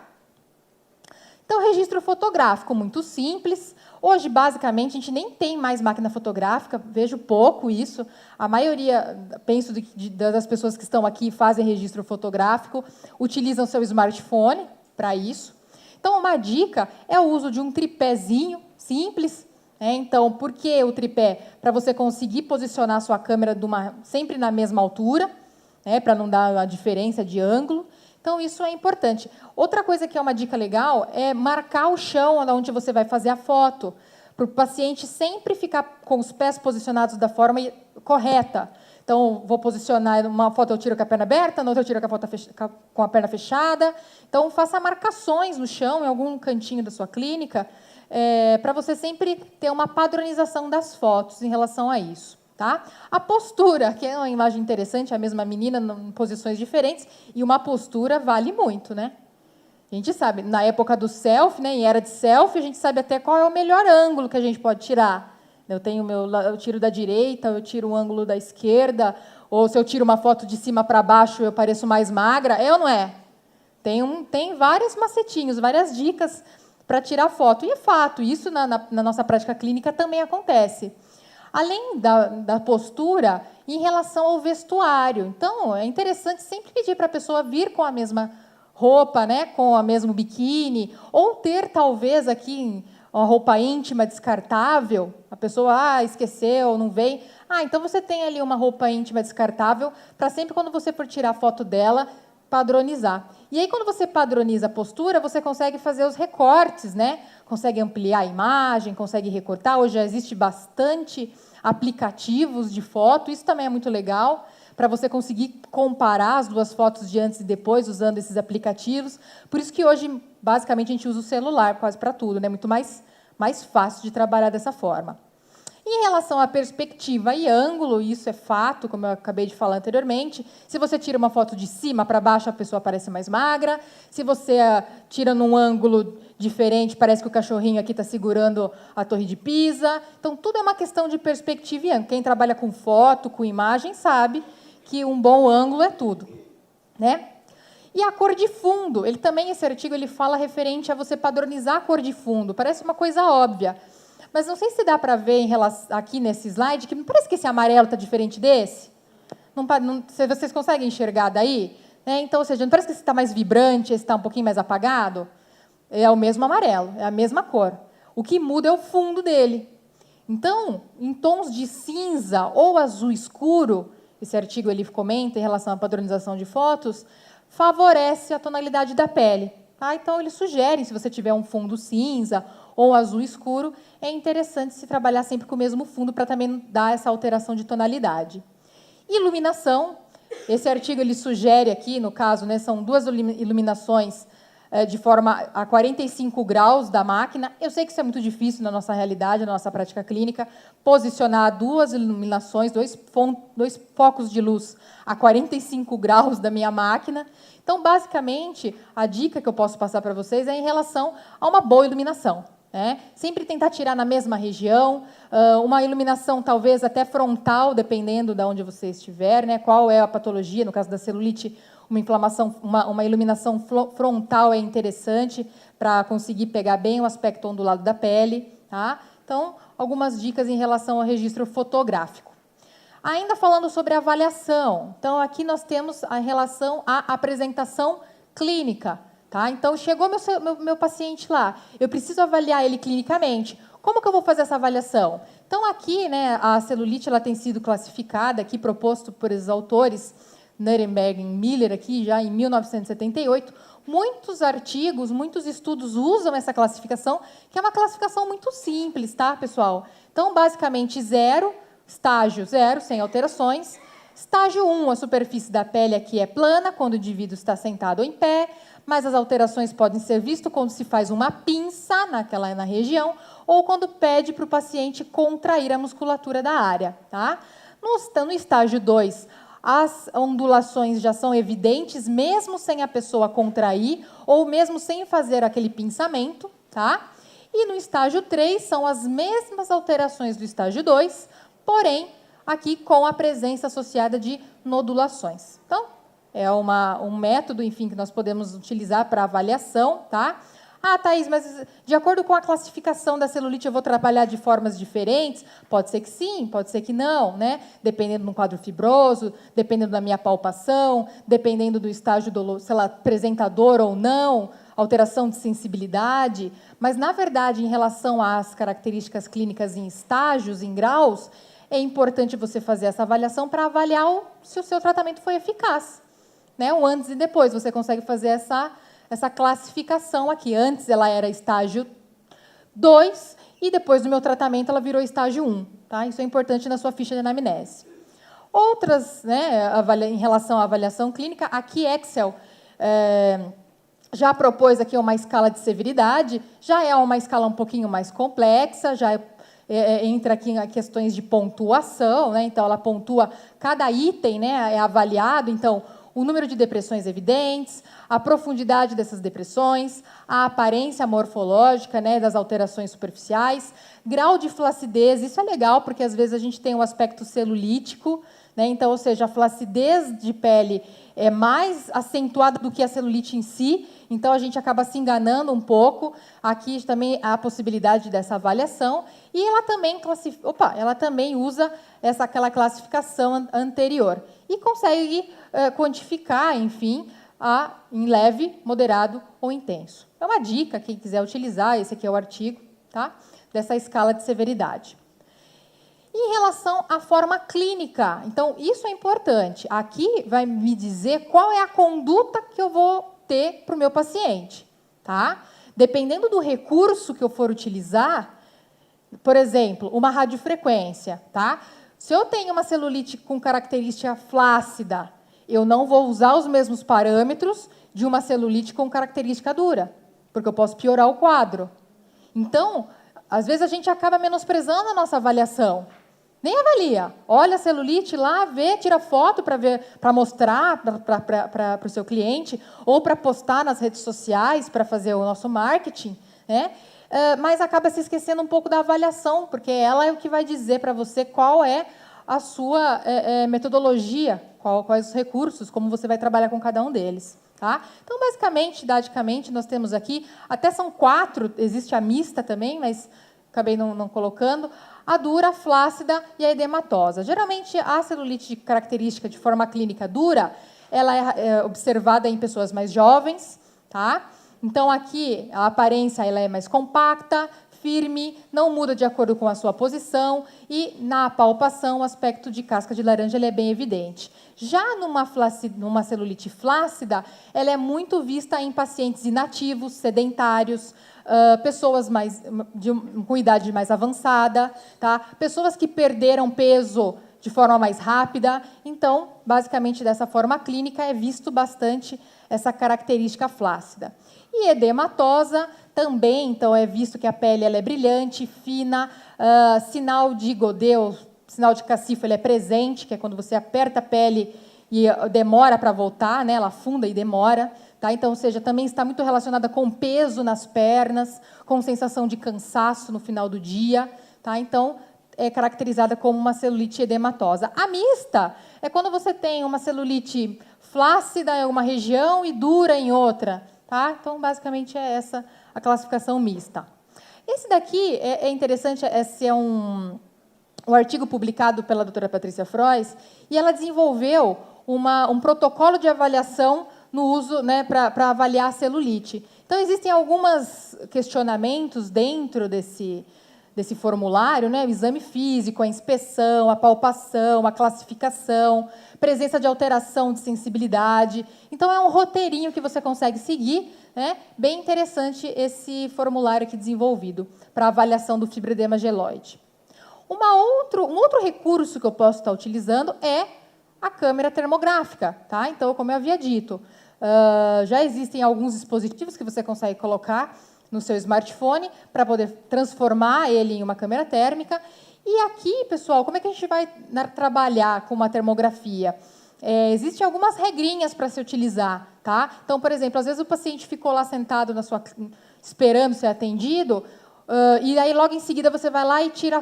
Então, registro fotográfico, muito simples. Hoje, basicamente, a gente nem tem mais máquina fotográfica, vejo pouco isso. A maioria, penso, das pessoas que estão aqui fazem registro fotográfico, utilizam seu smartphone para isso. Então, uma dica é o uso de um tripézinho simples. Então, por que o tripé? Para você conseguir posicionar a sua câmera sempre na mesma altura, para não dar a diferença de ângulo. Então, isso é importante. Outra coisa que é uma dica legal é marcar o chão onde você vai fazer a foto, para o paciente sempre ficar com os pés posicionados da forma correta. Então, vou posicionar, uma foto eu tiro com a perna aberta, na outra eu tiro com a perna fechada. Então, faça marcações no chão, em algum cantinho da sua clínica, para você sempre ter uma padronização das fotos em relação a isso. Tá? A postura, que é uma imagem interessante, a mesma menina em posições diferentes, e uma postura vale muito, né? A gente sabe, na época do selfie, né, em era de selfie, a gente sabe até qual é o melhor ângulo que a gente pode tirar. Eu tiro da direita, eu tiro o ângulo da esquerda, ou se eu tiro uma foto de cima para baixo, eu pareço mais magra. É ou não é? Tem vários macetinhos, várias dicas para tirar foto. E é fato, isso na nossa prática clínica também acontece. Além da postura, em relação ao vestuário. Então, é interessante sempre pedir para a pessoa vir com a mesma roupa, né, com o mesmo biquíni, ou ter, talvez, aqui uma roupa íntima descartável. A pessoa esqueceu, não veio. Então você tem ali uma roupa íntima descartável para sempre, quando você for tirar foto dela, padronizar. E aí, quando você padroniza a postura, você consegue fazer os recortes, né? Consegue ampliar a imagem, consegue recortar. Hoje já existe bastante aplicativos de foto, isso também é muito legal, para você conseguir comparar as duas fotos de antes e depois, usando esses aplicativos. Por isso que hoje, basicamente, a gente usa o celular quase para tudo, né? Muito mais fácil de trabalhar dessa forma. Em relação à perspectiva e ângulo, isso é fato, como eu acabei de falar anteriormente. Se você tira uma foto de cima para baixo, a pessoa parece mais magra. Se você tira num ângulo diferente, parece que o cachorrinho aqui está segurando a Torre de Pisa. Então, tudo é uma questão de perspectiva e ângulo. Quem trabalha com foto, com imagem, sabe que um bom ângulo é tudo, né? E a cor de fundo, esse artigo ele fala referente a você padronizar a cor de fundo. Parece uma coisa óbvia, mas não sei se dá para ver aqui nesse slide, que me parece que esse amarelo está diferente desse. Vocês conseguem enxergar daí? Então, ou seja, não parece que esse está mais vibrante, esse está um pouquinho mais apagado? É o mesmo amarelo, é a mesma cor. O que muda é o fundo dele. Então, em tons de cinza ou azul escuro, esse artigo ele comenta em relação à padronização de fotos, favorece a tonalidade da pele. Então, eles sugerem, se você tiver um fundo cinza ou azul escuro, é interessante se trabalhar sempre com o mesmo fundo para também dar essa alteração de tonalidade. Iluminação. Esse artigo ele sugere aqui, no caso, né, são duas iluminações de forma a 45 graus da máquina. Eu sei que isso é muito difícil na nossa realidade, na nossa prática clínica, posicionar duas iluminações, dois focos de luz a 45 graus da minha máquina. Então, basicamente, a dica que eu posso passar para vocês é em relação a uma boa iluminação. Sempre tentar tirar na mesma região, uma iluminação talvez até frontal, dependendo de onde você estiver, né? Qual é a patologia, no caso da celulite, uma inflamação, uma iluminação frontal é interessante para conseguir pegar bem o aspecto ondulado da pele. Tá? Então, algumas dicas em relação ao registro fotográfico. Ainda falando sobre avaliação, então aqui nós temos a relação à apresentação clínica. Tá? Então, chegou meu paciente lá, eu preciso avaliar ele clinicamente. Como que eu vou fazer essa avaliação? Então, aqui, né, a celulite ela tem sido classificada, aqui proposto por esses autores, Nuremberg e Miller, aqui já em 1978. Muitos artigos, muitos estudos usam essa classificação, que é uma classificação muito simples, tá, pessoal? Então, basicamente, estágio 0, sem alterações. Estágio 1, a superfície da pele aqui é plana, quando o indivíduo está sentado ou em pé, mas as alterações podem ser vistas quando se faz uma pinça na região ou quando pede para o paciente contrair a musculatura da área. Tá? No estágio 2, as ondulações já são evidentes, mesmo sem a pessoa contrair ou mesmo sem fazer aquele pinçamento. Tá? E no estágio 3, são as mesmas alterações do estágio 2, porém, aqui com a presença associada de nodulações. Então, é um método, enfim, que nós podemos utilizar para avaliação, tá? Thaís, mas de acordo com a classificação da celulite, eu vou trabalhar de formas diferentes? Pode ser que sim, pode ser que não, né? Dependendo do quadro fibroso, dependendo da minha palpação, dependendo do estágio, se ela apresenta dor ou não, alteração de sensibilidade. Mas, na verdade, em relação às características clínicas em estágios, em graus, é importante você fazer essa avaliação para avaliar se o seu tratamento foi eficaz. Né? O antes e depois, você consegue fazer essa classificação aqui. Antes ela era estágio 2 e depois do meu tratamento ela virou estágio 1. Tá? Isso é importante na sua ficha de anamnese. Outras, né, em relação à avaliação clínica, aqui Excel já propôs aqui uma escala de severidade, já é uma escala um pouquinho mais complexa, já entra aqui em questões de pontuação, né? Então, ela pontua cada item, né, é avaliado, então, o número de depressões evidentes, a profundidade dessas depressões, a aparência morfológica, né, das alterações superficiais, grau de flacidez, isso é legal, porque às vezes a gente tem um aspecto celulítico, né, então, ou seja, a flacidez de pele é mais acentuada do que a celulite em si, então a gente acaba se enganando um pouco. Aqui também há a possibilidade dessa avaliação, e ela também usa aquela classificação anterior e consegue quantificar, enfim, em leve, moderado ou intenso. É uma dica, quem quiser utilizar, esse aqui é o artigo, tá? Dessa escala de severidade. Em relação à forma clínica, então, isso é importante. Aqui vai me dizer qual é a conduta que eu vou ter para o meu paciente, tá? Dependendo do recurso que eu for utilizar, por exemplo, uma radiofrequência, tá? Se eu tenho uma celulite com característica flácida, eu não vou usar os mesmos parâmetros de uma celulite com característica dura, porque eu posso piorar o quadro. Então, às vezes a gente acaba menosprezando a nossa avaliação. Nem avalia. Olha a celulite lá, vê, tira foto para mostrar para o seu cliente, ou para postar nas redes sociais, para fazer o nosso marketing, né? Mas acaba se esquecendo um pouco da avaliação, porque ela é o que vai dizer para você qual é a sua metodologia, quais os recursos, como você vai trabalhar com cada um deles. Tá? Então, basicamente, didaticamente, nós temos aqui, até são 4, existe a mista também, mas acabei não colocando, a dura, a flácida e a edematosa. Geralmente, a celulite de característica de forma clínica dura, ela é observada em pessoas mais jovens, tá? Então, aqui, a aparência ela é mais compacta, firme, não muda de acordo com a sua posição, e na palpação, o aspecto de casca de laranja ele é bem evidente. Já numa celulite flácida, ela é muito vista em pacientes inativos, sedentários, pessoas com idade mais avançada, tá? Pessoas que perderam peso de forma mais rápida. Então, basicamente, dessa forma clínica, é visto bastante essa característica flácida. E edematosa também, então, é visto que a pele ela é brilhante, fina, sinal de Godet, sinal de cacifo, ele é presente, que é quando você aperta a pele e demora para voltar, né? Ela afunda e demora. Tá? Então, ou seja, também está muito relacionada com peso nas pernas, com sensação de cansaço no final do dia. Tá? Então, é caracterizada como uma celulite edematosa. A mista é quando você tem uma celulite flácida em uma região e dura em outra. Tá? Então, basicamente, é essa a classificação mista. Esse daqui é interessante, esse é um artigo publicado pela doutora Patrícia Frois, e ela desenvolveu um protocolo de avaliação no uso, né, para avaliar a celulite. Então, existem alguns questionamentos dentro desse formulário, né, o exame físico, a inspeção, a palpação, a classificação, presença de alteração de sensibilidade. Então, é um roteirinho que você consegue seguir, né? Bem interessante esse formulário aqui desenvolvido para avaliação do fibroedema geloide. Um outro recurso que eu posso estar utilizando é a câmera termográfica. Tá? Então, como eu havia dito, já existem alguns dispositivos que você consegue colocar no seu smartphone para poder transformar ele em uma câmera térmica. E aqui, pessoal, como é que a gente vai trabalhar com uma termografia? Existem algumas regrinhas para se utilizar. Tá? Então, por exemplo, às vezes o paciente ficou lá sentado esperando ser atendido, e aí logo em seguida você vai lá e tira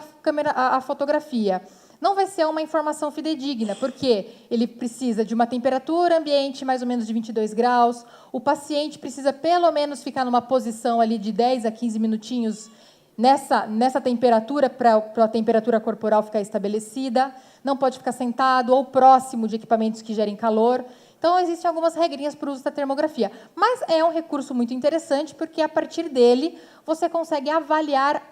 a fotografia. Não vai ser uma informação fidedigna, porque ele precisa de uma temperatura ambiente mais ou menos de 22 graus, o paciente precisa pelo menos ficar numa posição ali de 10 a 15 minutinhos nessa temperatura, para a temperatura corporal ficar estabelecida, não pode ficar sentado ou próximo de equipamentos que gerem calor. Então, existem algumas regrinhas para o uso da termografia. Mas é um recurso muito interessante, porque, a partir dele, você consegue avaliar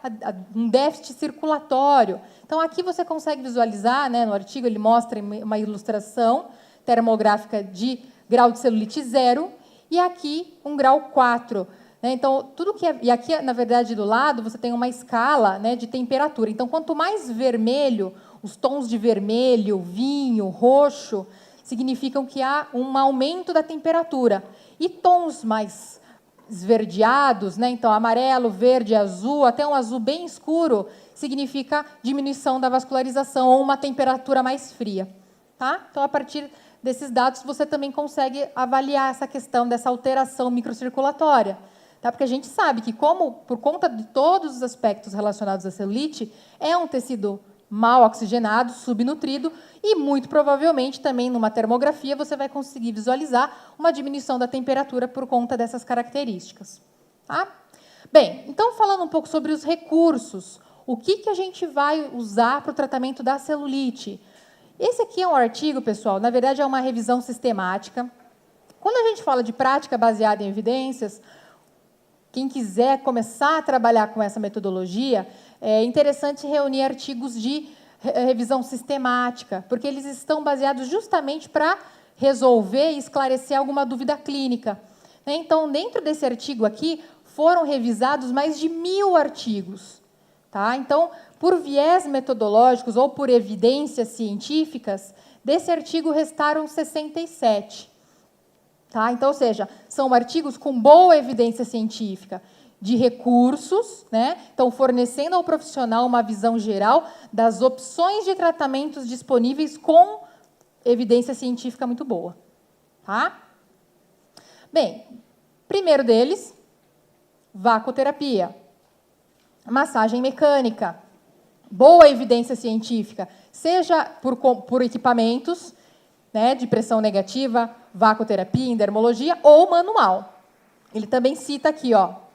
um déficit circulatório. Então, aqui você consegue visualizar, né, no artigo, ele mostra uma ilustração termográfica de grau de celulite 0, e aqui um grau 4. Né? Então, e aqui, na verdade, do lado, você tem uma escala, né, de temperatura. Então, quanto mais vermelho os tons de vermelho, vinho, roxo, significam que há um aumento da temperatura. E tons mais esverdeados, né? Então, amarelo, verde, azul, até um azul bem escuro, significa diminuição da vascularização ou uma temperatura mais fria. Tá? Então, a partir desses dados, você também consegue avaliar essa questão dessa alteração microcirculatória. Tá? Porque a gente sabe que, por conta de todos os aspectos relacionados à celulite, é um tecido mal oxigenado, subnutrido, e, muito provavelmente, também, numa termografia, você vai conseguir visualizar uma diminuição da temperatura por conta dessas características. Tá? Bem, então, falando um pouco sobre os recursos, o que a gente vai usar para o tratamento da celulite? Esse aqui é um artigo, pessoal, na verdade, é uma revisão sistemática. Quando a gente fala de prática baseada em evidências, quem quiser começar a trabalhar com essa metodologia, é interessante reunir artigos de revisão sistemática, porque eles estão baseados justamente para resolver e esclarecer alguma dúvida clínica. Então, dentro desse artigo aqui, foram revisados mais de 1000 artigos. Tá? Então, por viés metodológicos ou por evidências científicas, desse artigo restaram 67. Tá? Então, ou seja, são artigos com boa evidência científica, de recursos, né? Então, fornecendo ao profissional uma visão geral das opções de tratamentos disponíveis com evidência científica muito boa. Tá? Bem, primeiro deles, vacoterapia, massagem mecânica, boa evidência científica, seja por equipamentos, né, de pressão negativa, vacoterapia, endermologia, ou manual. Ele também cita aqui, ó.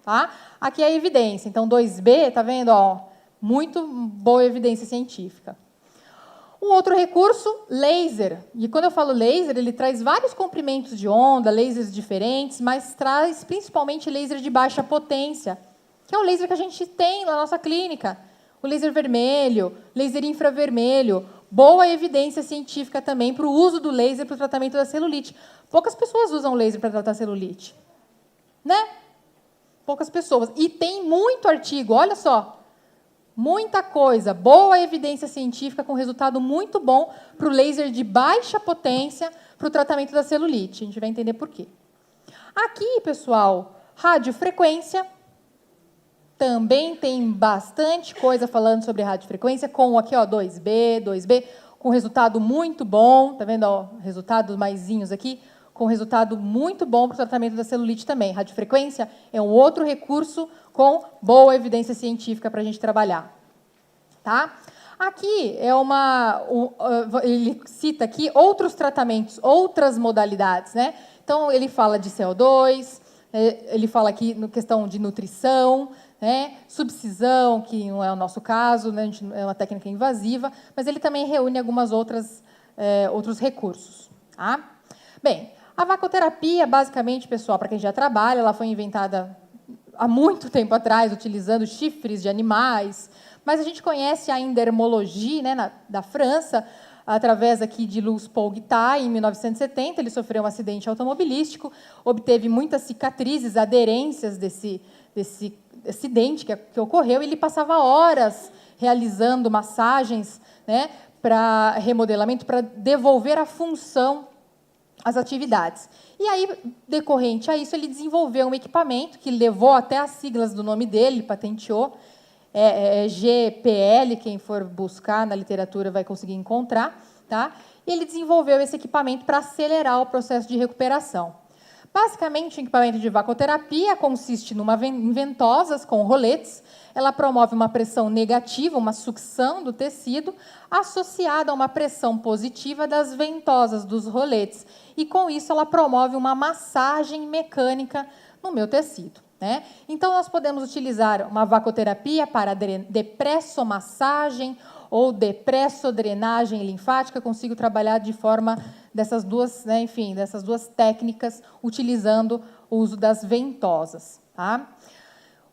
Tá? Aqui é a evidência. Então, 2B, tá vendo? Ó, muito boa evidência científica. Um outro recurso, laser. E quando eu falo laser, ele traz vários comprimentos de onda, lasers diferentes, mas traz principalmente laser de baixa potência, que é o laser que a gente tem na nossa clínica. O laser vermelho, laser infravermelho. Boa evidência científica também para o uso do laser para o tratamento da celulite. Poucas pessoas usam laser para tratar celulite. Né? Poucas pessoas. E tem muito artigo, olha só. Muita coisa. Boa evidência científica com resultado muito bom para o laser de baixa potência para o tratamento da celulite. A gente vai entender por quê. Aqui, pessoal, radiofrequência. Também tem bastante coisa falando sobre radiofrequência, com aqui, ó, 2B, com resultado muito bom. Tá vendo, ó, resultados maisinhos aqui? Com resultado muito bom para o tratamento da celulite também. Radiofrequência é um outro recurso com boa evidência científica para a gente trabalhar. Tá? Aqui é ele cita aqui outros tratamentos, outras modalidades, né? Então, ele fala de CO2, ele fala aqui na questão de nutrição, né? Subcisão, que não é o nosso caso, né? É uma técnica invasiva, mas ele também reúne algumas outros recursos. Tá? Bem, a vacoterapia, basicamente, pessoal, para quem já trabalha, ela foi inventada há muito tempo atrás, utilizando chifres de animais, mas a gente conhece a endermologia, né, da França, através aqui de Louis Paul Guittard, em 1970, ele sofreu um acidente automobilístico, obteve muitas cicatrizes, aderências desse acidente que ocorreu, e ele passava horas realizando massagens, né, para remodelamento, para devolver a função às atividades. E aí, decorrente a isso, ele desenvolveu um equipamento que levou até as siglas do nome dele, patenteou, GPL, quem for buscar na literatura vai conseguir encontrar, tá? E ele desenvolveu esse equipamento para acelerar o processo de recuperação. Basicamente, o equipamento de vacoterapia consiste em ventosas com roletes. Ela promove uma pressão negativa, uma sucção do tecido, associada a uma pressão positiva das ventosas dos roletes. E, com isso, ela promove uma massagem mecânica no meu tecido. Né? Então, nós podemos utilizar uma vacoterapia para depressomassagem ou depressodrenagem linfática. Consigo trabalhar de forma dessas duas, né, enfim, dessas duas técnicas, utilizando o uso das ventosas. Tá?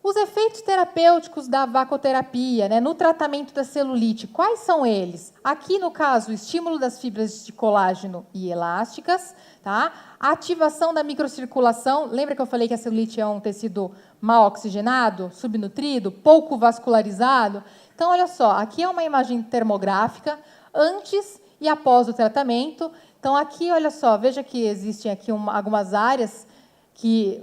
Os efeitos terapêuticos da vacoterapia, né, no tratamento da celulite, quais são eles? Aqui, no caso, o estímulo das fibras de colágeno e elásticas, tá? A ativação da microcirculação. Lembra que eu falei que a celulite é um tecido mal oxigenado, subnutrido, pouco vascularizado? Então, olha só, aqui é uma imagem termográfica antes e após o tratamento. Então, aqui, olha só, veja que existem aqui algumas áreas que,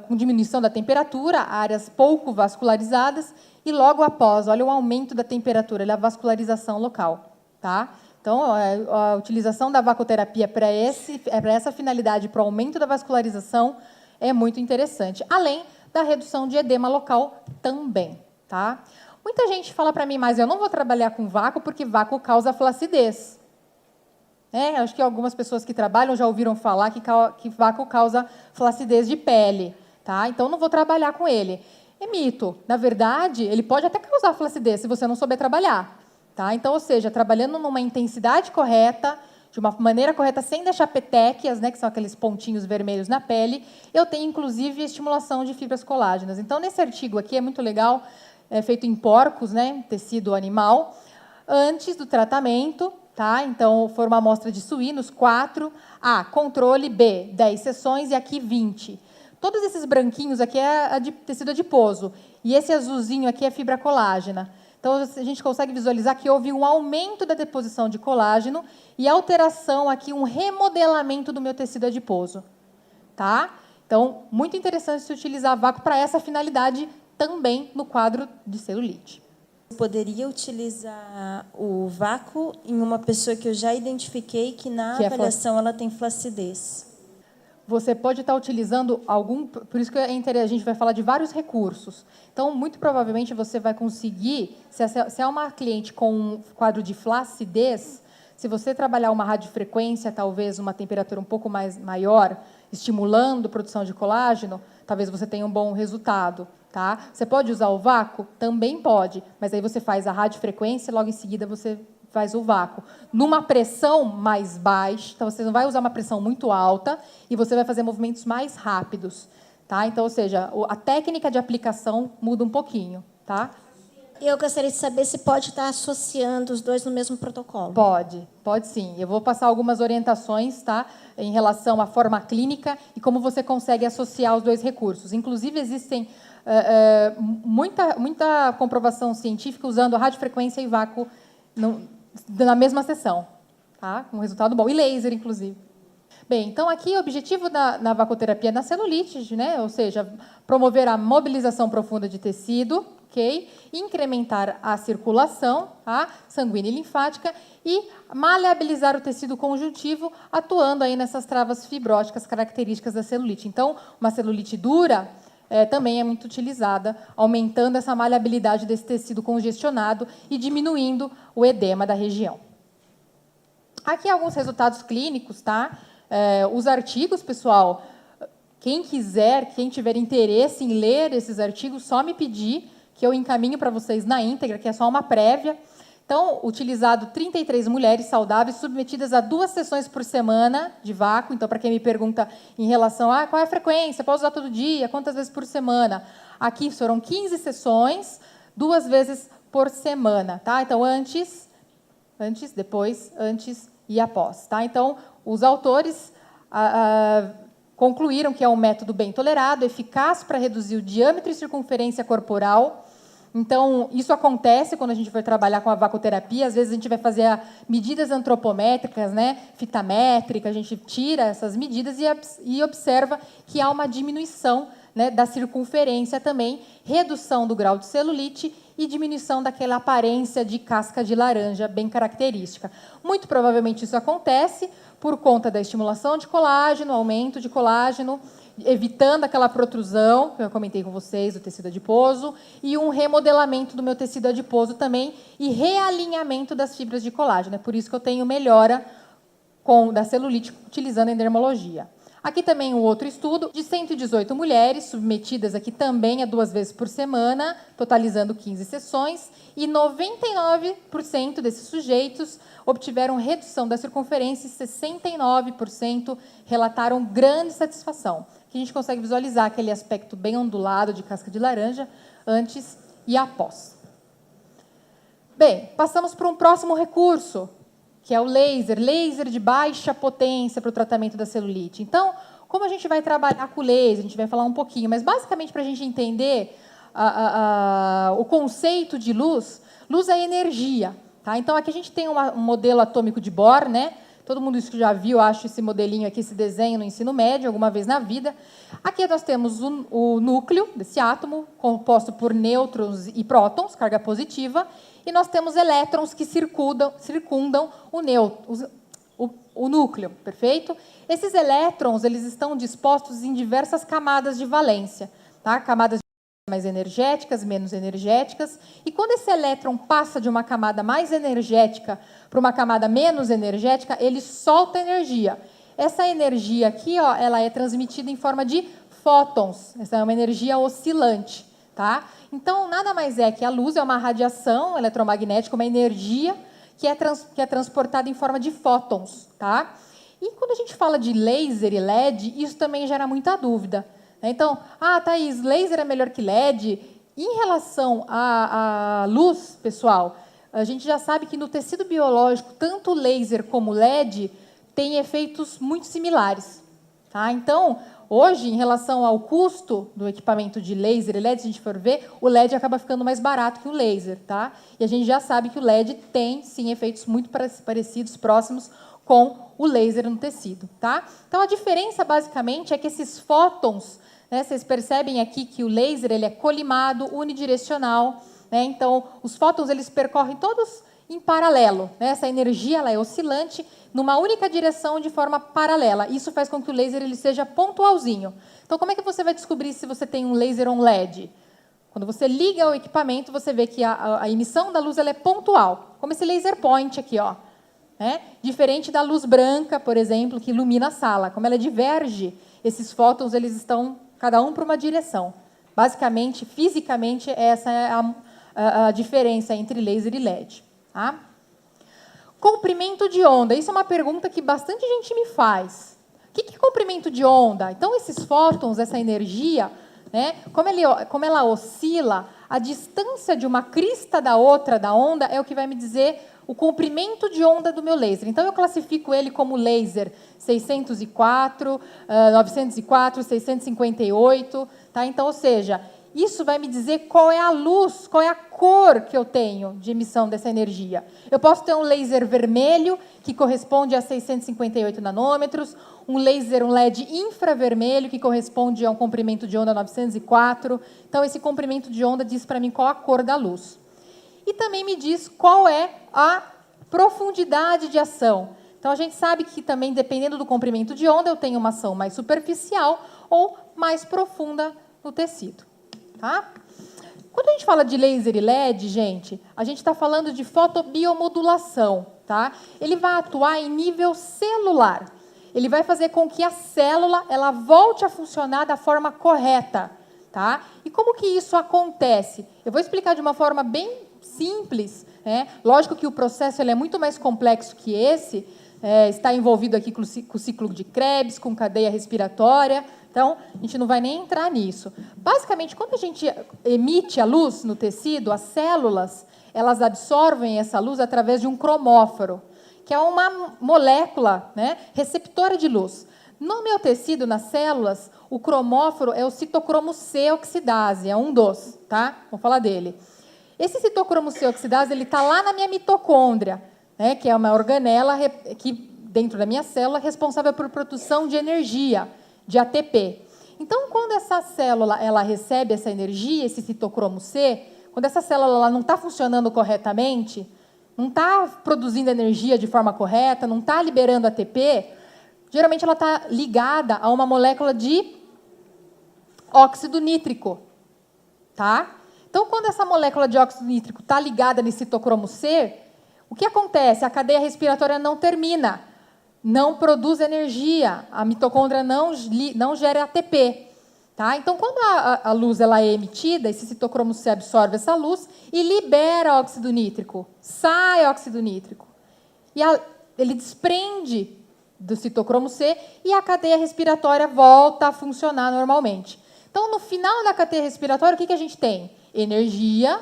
com diminuição da temperatura, áreas pouco vascularizadas, e logo após, olha o aumento da temperatura, olha a vascularização local. Tá? Então, a utilização da vacoterapia para essa finalidade, para o aumento da vascularização, é muito interessante. Além da redução de edema local também. Tá? Muita gente fala para mim, mas eu não vou trabalhar com vácuo porque vácuo causa flacidez. Acho que algumas pessoas que trabalham já ouviram falar que vácuo causa flacidez de pele. Tá? Então, não vou trabalhar com ele. É mito. Na verdade, ele pode até causar flacidez se você não souber trabalhar. Tá? Então, ou seja, trabalhando numa intensidade correta, de uma maneira correta, sem deixar petequias, né, que são aqueles pontinhos vermelhos na pele, eu tenho, inclusive, estimulação de fibras colágenas. Então, nesse artigo aqui, é muito legal, é feito em porcos, né, tecido animal, antes do tratamento. Tá? Então, foi uma amostra de suínos, 4. A, controle. B, 10 sessões. E aqui, 20. Todos esses branquinhos aqui é tecido adiposo. E esse azulzinho aqui é fibra colágena. Então, a gente consegue visualizar que houve um aumento da deposição de colágeno e alteração aqui, um remodelamento do meu tecido adiposo. Tá? Então, muito interessante se utilizar vácuo para essa finalidade também no quadro de celulite. Poderia utilizar o vácuo em uma pessoa que eu já identifiquei que na avaliação ela tem flacidez? Você pode estar utilizando algum... Por isso que a gente vai falar de vários recursos. Então, muito provavelmente, você vai conseguir... Se é uma cliente com um quadro de flacidez, se você trabalhar uma radiofrequência, talvez uma temperatura um pouco maior, estimulando a produção de colágeno, talvez você tenha um bom resultado. Tá? Você pode usar o vácuo? Também pode, mas aí você faz a radiofrequência e logo em seguida você faz o vácuo. Numa pressão mais baixa, então você não vai usar uma pressão muito alta e você vai fazer movimentos mais rápidos. Tá? Então, ou seja, a técnica de aplicação muda um pouquinho. Tá? Eu gostaria de saber se pode estar associando os dois no mesmo protocolo. Pode sim. Eu vou passar algumas orientações, tá, em relação à forma clínica e como você consegue associar os dois recursos. Inclusive, existem muita comprovação científica usando a radiofrequência e vácuo na mesma sessão, tá? Com resultado bom. E laser, inclusive. Bem, então, aqui o objetivo na vacoterapia na celulite, né? Ou seja, promover a mobilização profunda de tecido, ok? Incrementar a circulação, tá? Sanguínea e linfática e maleabilizar o tecido conjuntivo, atuando aí nessas travas fibróticas características da celulite. Então, uma celulite dura também é muito utilizada, aumentando essa maleabilidade desse tecido congestionado e diminuindo o edema da região. Aqui alguns resultados clínicos, tá? Os artigos, pessoal, quem quiser, quem tiver interesse em ler esses artigos, só me pedir que eu encaminho para vocês na íntegra, que é só uma prévia. Então, utilizado 33 mulheres saudáveis submetidas a 2 sessões por semana de vácuo. Então, para quem me pergunta em relação a qual é a frequência, posso usar todo dia, quantas vezes por semana? Aqui foram 15 sessões, 2 vezes por semana. Tá? Então, antes, depois, antes e após. Tá? Então, os autores concluíram que é um método bem tolerado, eficaz para reduzir o diâmetro e circunferência corporal. Então, isso acontece quando a gente vai trabalhar com a vacoterapia. Às vezes, a gente vai fazer medidas antropométricas, né, fita métrica, a gente tira essas medidas e observa que há uma diminuição, né, da circunferência também, redução do grau de celulite e diminuição daquela aparência de casca de laranja bem característica. Muito provavelmente isso acontece por conta da estimulação de colágeno, aumento de colágeno, evitando aquela protrusão, que eu comentei com vocês, do tecido adiposo, e um remodelamento do meu tecido adiposo também, e realinhamento das fibras de colágeno. É por isso que eu tenho melhora da celulite utilizando a endermologia. Aqui também um outro estudo de 118 mulheres, submetidas aqui também a 2 vezes por semana, totalizando 15 sessões, e 99% desses sujeitos obtiveram redução da circunferência e 69% relataram grande satisfação. Aqui a gente consegue visualizar aquele aspecto bem ondulado de casca de laranja antes e após. Bem, passamos para um próximo recurso, que é o laser de baixa potência para o tratamento da celulite. Então, como a gente vai trabalhar com o laser, a gente vai falar um pouquinho, mas basicamente para a gente entender o conceito de luz, luz é energia. Tá? Então, aqui a gente tem um modelo atômico de Bohr, né? Todo mundo isso que já viu, acho, esse modelinho aqui, esse desenho no ensino médio, alguma vez na vida. Aqui nós temos o núcleo desse átomo, composto por nêutrons e prótons, carga positiva, e nós temos elétrons que circundam o núcleo, perfeito? Esses elétrons, eles estão dispostos em diversas camadas de valência, tá? Camadas mais energéticas, menos energéticas, e quando esse elétron passa de uma camada mais energética para uma camada menos energética, ele solta energia. Essa energia aqui, ó, ela é transmitida em forma de fótons, essa é uma energia oscilante, tá? Então, nada mais é que a luz é uma radiação eletromagnética, uma energia que é transportada em forma de fótons, tá? E quando a gente fala de laser e LED, isso também gera muita dúvida. Então, Thaís, laser é melhor que LED? Em relação à luz, pessoal, a gente já sabe que no tecido biológico, tanto laser como LED têm efeitos muito similares. Tá? Então, hoje, em relação ao custo do equipamento de laser e LED, se a gente for ver, o LED acaba ficando mais barato que o laser. Tá? E a gente já sabe que o LED tem, sim, efeitos muito parecidos, próximos com o laser no tecido. Tá? Então, a diferença, basicamente, é que esses fótons, né, vocês percebem aqui que o laser ele é colimado, unidirecional. Né? Então, os fótons eles percorrem todos em paralelo. Né? Essa energia ela é oscilante numa única direção de forma paralela. Isso faz com que o laser ele seja pontualzinho. Então, como é que você vai descobrir se você tem um laser ou um LED? Quando você liga o equipamento, você vê que a emissão da luz ela é pontual, como esse laser point aqui, ó. Né? Diferente da luz branca, por exemplo, que ilumina a sala. Como ela diverge, esses fótons eles estão cada um para uma direção. Basicamente, fisicamente, essa é a diferença entre laser e LED. Tá? Comprimento de onda. Isso é uma pergunta que bastante gente me faz. O que é comprimento de onda? Então, esses fótons, essa energia, né, como ela oscila, a distância de uma crista da outra da onda é o que vai me dizer o comprimento de onda do meu laser. Então, eu classifico ele como laser 604, 904, 658. Tá? Então, ou seja, isso vai me dizer qual é a luz, qual é a cor que eu tenho de emissão dessa energia. Eu posso ter um laser vermelho, que corresponde a 658 nanômetros, um LED infravermelho, que corresponde a um comprimento de onda 904. Então, esse comprimento de onda diz para mim qual a cor da luz. E também me diz qual é a profundidade de ação. Então, a gente sabe que também, dependendo do comprimento de onda, eu tenho uma ação mais superficial ou mais profunda no tecido. Tá? Quando a gente fala de laser e LED, gente, a gente está falando de fotobiomodulação. Tá? Ele vai atuar em nível celular. Ele vai fazer com que a célula ela volte a funcionar da forma correta. Tá? E como que isso acontece? Eu vou explicar de uma forma bem simples. Né? Lógico que o processo ele é muito mais complexo que esse. Está envolvido aqui com o ciclo de Krebs, com cadeia respiratória. Então, a gente não vai nem entrar nisso. Basicamente, quando a gente emite a luz no tecido, as células elas absorvem essa luz através de um cromóforo, que é uma molécula, né, receptora de luz. No meu tecido, nas células, o cromóforo é o citocromo C oxidase, é um dos, tá? Vou falar dele. Esse citocromo C oxidase ele está lá na minha mitocôndria, né, que é uma organela que, dentro da minha célula, é responsável por produção de energia, de ATP. Então, quando essa célula ela recebe essa energia, esse citocromo C, quando essa célula ela não está funcionando corretamente, não está produzindo energia de forma correta, não está liberando ATP, geralmente ela está ligada a uma molécula de óxido nítrico. Tá? Então, quando essa molécula de óxido nítrico está ligada nesse citocromo C, o que acontece? A cadeia respiratória não termina, não produz energia, a mitocôndria não gera ATP. Tá? Então, quando a luz ela é emitida, esse citocromo C absorve essa luz e libera óxido nítrico, sai óxido nítrico. E ele desprende do citocromo C e a cadeia respiratória volta a funcionar normalmente. Então, no final da cadeia respiratória, o que a gente tem? Energia,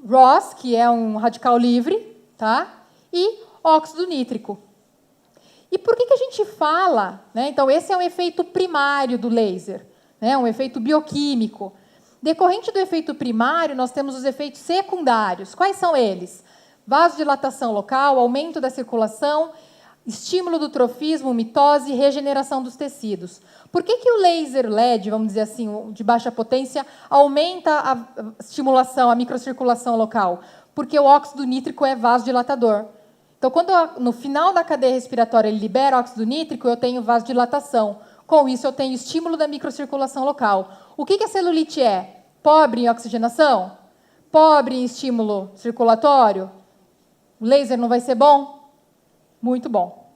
ROS, que é um radical livre, tá? E óxido nítrico. E por que a gente fala? Né? Então, esse é um efeito primário do laser, né? Um efeito bioquímico. Decorrente do efeito primário, nós temos os efeitos secundários. Quais são eles? Vasodilatação local, aumento da circulação, estímulo do trofismo, mitose e regeneração dos tecidos. Por que o laser LED, vamos dizer assim, de baixa potência, aumenta a estimulação, a microcirculação local? Porque o óxido nítrico é vasodilatador. Então, quando no final da cadeia respiratória ele libera óxido nítrico, eu tenho vasodilatação. Com isso, eu tenho estímulo da microcirculação local. O que a celulite é? Pobre em oxigenação? Pobre em estímulo circulatório? O laser não vai ser bom? Muito bom.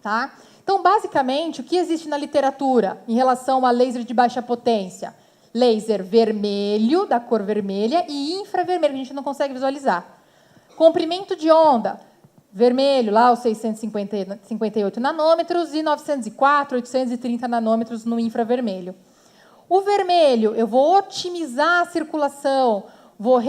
Tá? Então, basicamente, o que existe na literatura em relação a laser de baixa potência? Laser vermelho, da cor vermelha, e infravermelho, que a gente não consegue visualizar. Comprimento de onda, vermelho, lá os 658 nanômetros, e 904, 830 nanômetros no infravermelho. O vermelho, eu vou otimizar a circulação, vou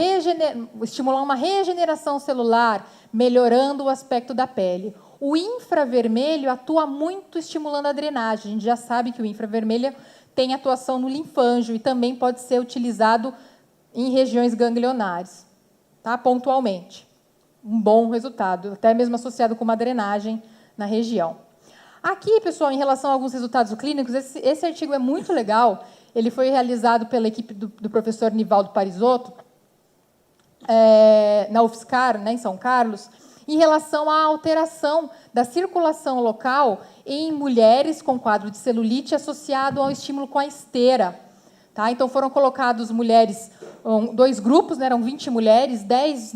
estimular uma regeneração celular, melhorando o aspecto da pele. O infravermelho atua muito estimulando a drenagem. A gente já sabe que o infravermelho tem atuação no linfângio e também pode ser utilizado em regiões ganglionares, tá? Pontualmente. Um bom resultado, até mesmo associado com uma drenagem na região. Aqui, pessoal, em relação a alguns resultados clínicos, esse artigo é muito legal. Ele foi realizado pela equipe do professor Nivaldo Parisotto, na UFSCar, né, em São Carlos, em relação à alteração da circulação local em mulheres com quadro de celulite associado ao estímulo com a esteira. Tá? Então, foram colocados mulheres, 2 grupos, né, eram 20 mulheres, 10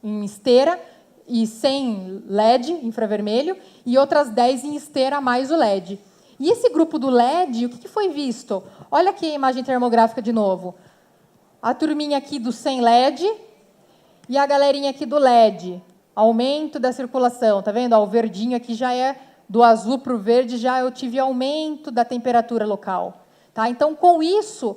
em esteira e sem LED, infravermelho, e outras 10 em esteira mais o LED. E esse grupo do LED, o que foi visto? Olha aqui a imagem termográfica de novo. A turminha aqui do sem LED e a galerinha aqui do LED. Aumento da circulação, tá vendo? O verdinho aqui já é do azul para o verde, já eu tive aumento da temperatura local. Tá? Então, com isso,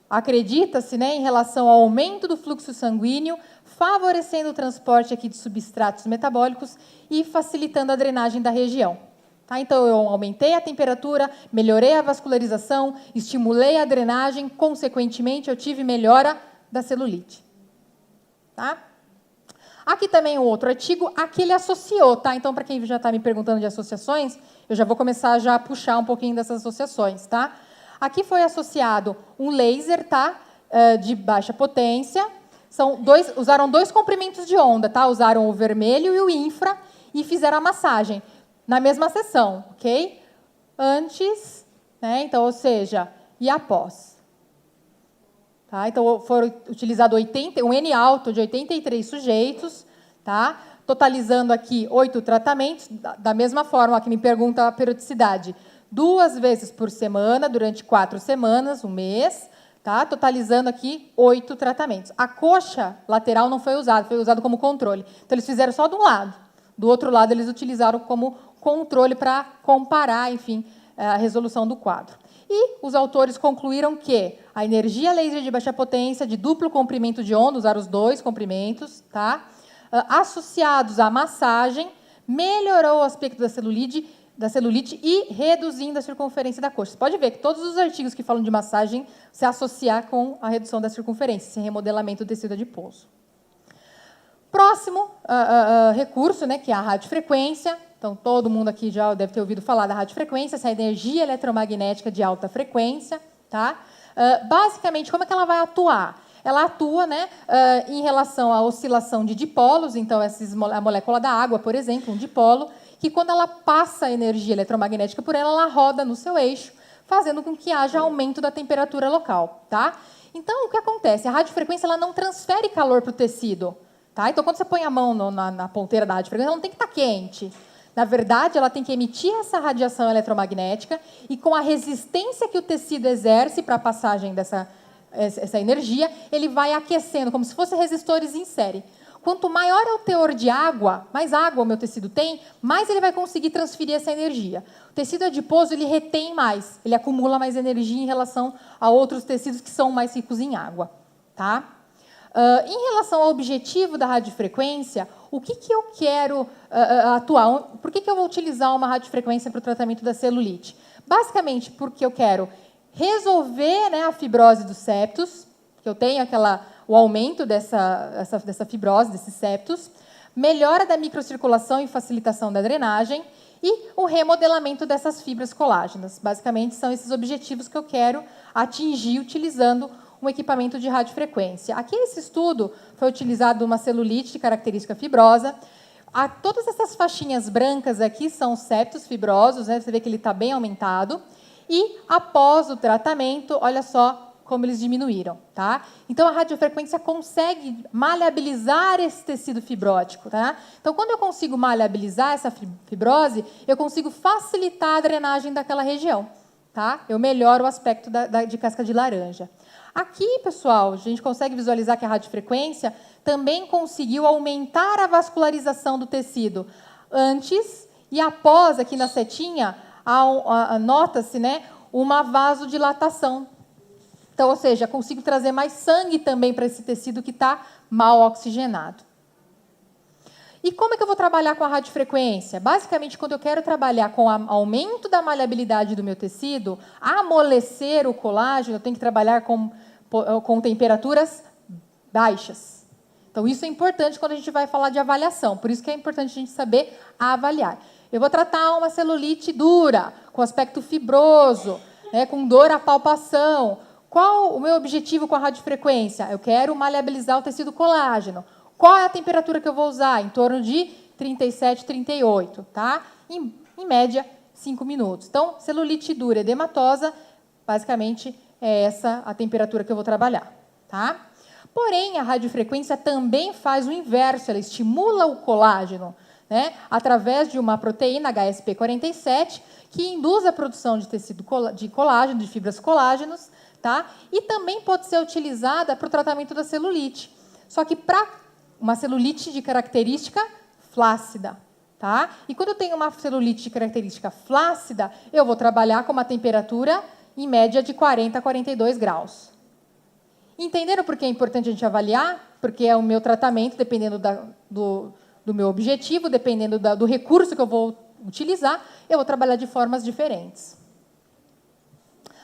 acredita-se, né, em relação ao aumento do fluxo sanguíneo, favorecendo o transporte aqui de substratos metabólicos e facilitando a drenagem da região. Tá? Então, eu aumentei a temperatura, melhorei a vascularização, estimulei a drenagem, consequentemente, eu tive melhora da celulite. Tá? Aqui também um outro artigo, aqui ele associou, tá? Então, para quem já está me perguntando de associações, eu já vou começar já a puxar um pouquinho dessas associações, tá? Aqui foi associado um laser, tá? De baixa potência. Usaram 2 comprimentos de onda, tá? Usaram o vermelho e o infra e fizeram a massagem na mesma sessão, ok? Antes, né? Então, ou seja, e após. Tá? Então, foram utilizados um N alto de 83 sujeitos, tá? Totalizando aqui 8 tratamentos, da mesma forma que me pergunta a periodicidade. 2 vezes por semana, durante 4 semanas, um mês, tá? Totalizando aqui 8 tratamentos. A coxa lateral não foi usado como controle. Então, eles fizeram só de um lado. Do outro lado, eles utilizaram como controle para comparar, enfim, a resolução do quadro. E os autores concluíram que a energia laser de baixa potência, de duplo comprimento de onda, usaram os 2 comprimentos, tá? Associados à massagem, melhorou o aspecto da celulite e reduzindo a circunferência da coxa. Você pode ver que todos os artigos que falam de massagem se associam com a redução da circunferência, esse remodelamento do tecido adiposo. Próximo recurso, né, que é a radiofrequência. Então, todo mundo aqui já deve ter ouvido falar da radiofrequência, essa energia eletromagnética de alta frequência. Tá? Basicamente, como é que ela vai atuar? Ela atua, né, em relação à oscilação de dipolos, então, a molécula da água, por exemplo, um dipolo, que quando ela passa a energia eletromagnética por ela roda no seu eixo, fazendo com que haja aumento da temperatura local. Tá? Então, o que acontece? A radiofrequência ela não transfere calor para o tecido. Tá? Então, quando você põe a mão na ponteira da radiofrequência, ela não tem que estar quente. Na verdade, ela tem que emitir essa radiação eletromagnética e, com a resistência que o tecido exerce para a passagem essa energia, ele vai aquecendo, como se fossem resistores em série. Quanto maior é o teor de água, mais água o meu tecido tem, mais ele vai conseguir transferir essa energia. O tecido adiposo ele retém mais, ele acumula mais energia em relação a outros tecidos que são mais ricos em água. Tá? Em relação ao objetivo da radiofrequência, o que eu quero atuar? Por que eu vou utilizar uma radiofrequência para o tratamento da celulite? Basicamente, porque eu quero resolver, né, a fibrose dos septos, que eu tenho o aumento dessa fibrose, desses septos, melhora da microcirculação e facilitação da drenagem e o remodelamento dessas fibras colágenas. Basicamente, são esses objetivos que eu quero atingir utilizando um equipamento de radiofrequência. Aqui, esse estudo foi utilizado uma celulite de característica fibrosa. Todas essas faixinhas brancas aqui são septos fibrosos, né? Você vê que ele está bem aumentado. E, após o tratamento, olha só como eles diminuíram, tá? Então, a radiofrequência consegue maleabilizar esse tecido fibrótico, tá? Então, quando eu consigo maleabilizar essa fibrose, eu consigo facilitar a drenagem daquela região, tá? Eu melhoro o aspecto de casca de laranja. Aqui, pessoal, a gente consegue visualizar que a radiofrequência também conseguiu aumentar a vascularização do tecido antes e após, aqui na setinha, nota-se, né, uma vasodilatação. Então, ou seja, consigo trazer mais sangue também para esse tecido que está mal oxigenado. E como é que eu vou trabalhar com a radiofrequência? Basicamente, quando eu quero trabalhar com o aumento da maleabilidade do meu tecido, amolecer o colágeno, eu tenho que trabalhar com temperaturas baixas. Então, isso é importante quando a gente vai falar de avaliação. Por isso que é importante a gente saber avaliar. Eu vou tratar uma celulite dura, com aspecto fibroso, né, com dor à palpação. Qual o meu objetivo com a radiofrequência? Eu quero maleabilizar o tecido colágeno. Qual é a temperatura que eu vou usar? Em torno de 37, 38, tá? Em média, 5 minutos. Então, celulite dura edematosa, basicamente, é essa a temperatura que eu vou trabalhar, tá? Porém, a radiofrequência também faz o inverso, ela estimula o colágeno, né, através de uma proteína HSP47, que induz a produção de tecido de colágeno, de fibras colágenos, tá? E também pode ser utilizada para o tratamento da celulite. Só que para uma celulite de característica flácida, tá? E quando eu tenho uma celulite de característica flácida, eu vou trabalhar com uma temperatura, em média, de 40 a 42 graus. Entenderam por que é importante a gente avaliar? Porque é o meu tratamento, dependendo do meu objetivo, dependendo do recurso que eu vou utilizar, eu vou trabalhar de formas diferentes.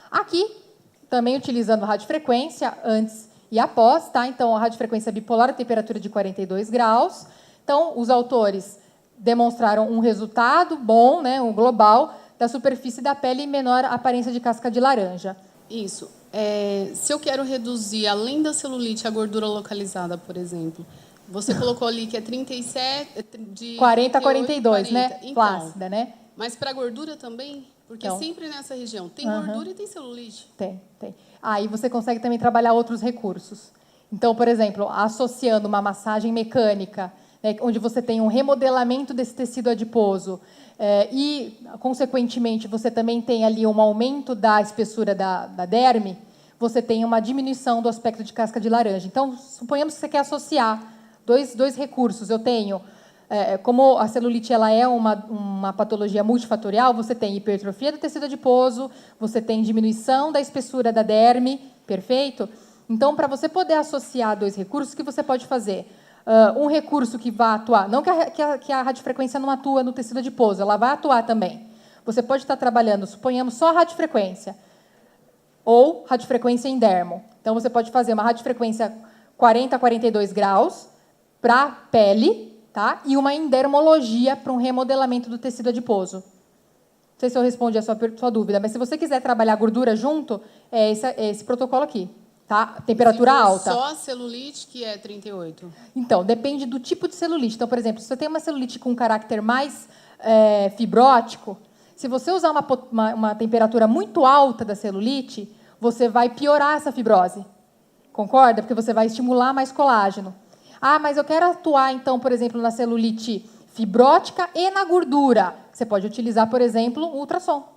Aqui, também utilizando radiofrequência antes e após, tá? Então, a radiofrequência bipolar, a temperatura de 42 graus. Então, os autores demonstraram um resultado bom, né, um global, da superfície da pele e menor aparência de casca de laranja. Isso. Se eu quero reduzir, além da celulite, a gordura localizada, por exemplo, você colocou ali que é 37... de 40 a 42, 40. Né? Então, Flácida, né? Mas para a gordura também? Porque Então, sempre nessa região tem gordura e tem celulite. Tem. Aí você consegue também trabalhar outros recursos. Então, por exemplo, associando uma massagem mecânica, né, onde você tem um remodelamento desse tecido adiposo e, consequentemente, você também tem ali um aumento da espessura da derme, você tem uma diminuição do aspecto de casca de laranja. Então, suponhamos que você quer associar dois recursos. Eu tenho, como a celulite ela é uma patologia multifatorial, você tem hipertrofia do tecido adiposo, você tem diminuição da espessura da derme, perfeito? Então, para você poder associar dois recursos, o que você pode fazer? Um recurso que vai atuar, não que a radiofrequência não atua no tecido adiposo, ela vai atuar também. Você pode estar trabalhando, suponhamos, só a radiofrequência, ou radiofrequência em dermo. Então, você pode fazer uma radiofrequência 40 a 42 graus para a pele, tá? E uma endermologia para um remodelamento do tecido adiposo. Não sei se eu respondi a sua dúvida, mas se você quiser trabalhar gordura junto, é esse protocolo aqui. Tá? Temperatura alta. Só a celulite que é 38? Então, depende do tipo de celulite. Então, por exemplo, se você tem uma celulite com um caráter mais fibrótico, se você usar uma temperatura muito alta da celulite, você vai piorar essa fibrose. Concorda? Porque você vai estimular mais colágeno. Ah, mas eu quero atuar, então, por exemplo, na celulite fibrótica e na gordura. Você pode utilizar, por exemplo, um ultrassom.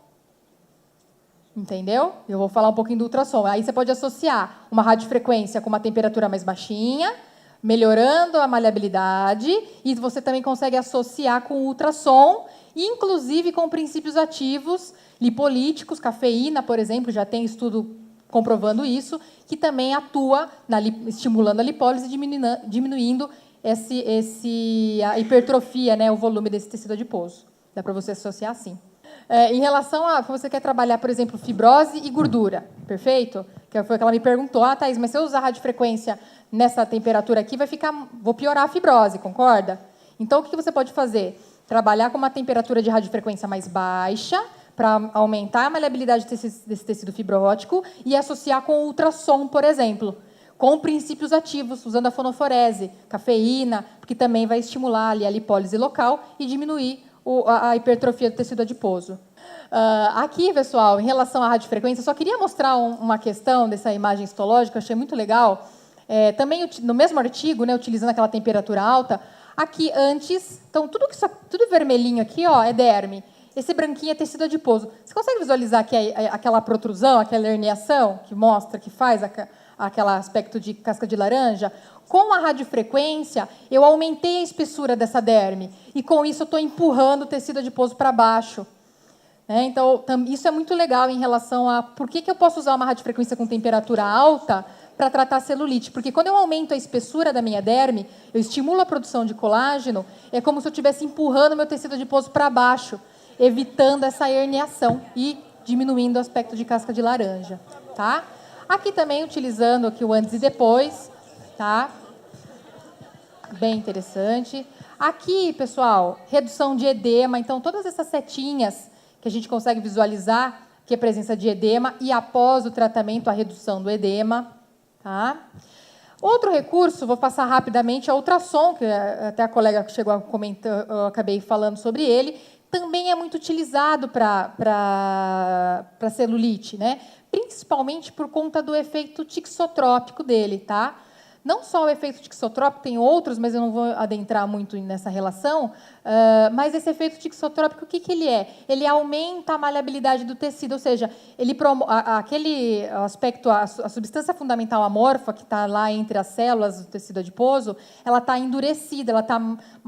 Entendeu? Eu vou falar um pouquinho do ultrassom. Aí você pode associar uma radiofrequência com uma temperatura mais baixinha, melhorando a maleabilidade, e você também consegue associar com o ultrassom, inclusive com princípios ativos lipolíticos, cafeína, por exemplo, já tem estudo comprovando isso, que também atua estimulando a lipólise e diminuindo a hipertrofia, né, o volume desse tecido adiposo. Dá para você associar assim. Em relação a você quer trabalhar, por exemplo, fibrose e gordura. perfeito? Que foi que ela me perguntou, Thaís, mas se eu usar radiofrequência nessa temperatura aqui, vou piorar a fibrose, concorda? Então, o que você pode fazer? Trabalhar com uma temperatura de radiofrequência mais baixa, para aumentar a maleabilidade desse tecido fibrótico e associar com o ultrassom, por exemplo, com princípios ativos, usando a fonoforese, cafeína, que também vai estimular ali a lipólise local e diminuir a hipertrofia do tecido adiposo. Aqui, pessoal, em relação à radiofrequência, eu só queria mostrar uma questão dessa imagem histológica, eu achei muito legal. Também, no mesmo artigo, né, utilizando aquela temperatura alta, aqui antes, então tudo vermelhinho aqui, ó, é derme. Esse branquinho é tecido adiposo. Você consegue visualizar aqui aquela protrusão, aquela herniação que mostra, que faz aquele aspecto de casca de laranja? Com a radiofrequência, eu aumentei a espessura dessa derme. E, com isso, eu estou empurrando o tecido adiposo para baixo. Então, isso é muito legal em relação a por que eu posso usar uma radiofrequência com temperatura alta para tratar celulite. Porque, quando eu aumento a espessura da minha derme, eu estimulo a produção de colágeno, é como se eu estivesse empurrando meu tecido adiposo para baixo, evitando essa herniação e diminuindo o aspecto de casca de laranja. Tá? Aqui também, utilizando aqui o antes e depois. Tá? Bem interessante. Aqui, pessoal, redução de edema. Então, todas essas setinhas que a gente consegue visualizar, que é a presença de edema, e após o tratamento, a redução do edema. Tá? Outro recurso, vou passar rapidamente, é o ultrassom, que até a colega que chegou a comentar, eu acabei falando sobre ele, também é muito utilizado para celulite, né? Principalmente por conta do efeito tixotrópico dele, tá? Não só o efeito tixotrópico, tem outros, mas eu não vou adentrar muito nessa relação, mas esse efeito tixotrópico, o que ele é? Ele aumenta a maleabilidade do tecido, ou seja, ele aquele aspecto, a substância fundamental amorfa, que está lá entre as células do tecido adiposo, ela está endurecida, ela está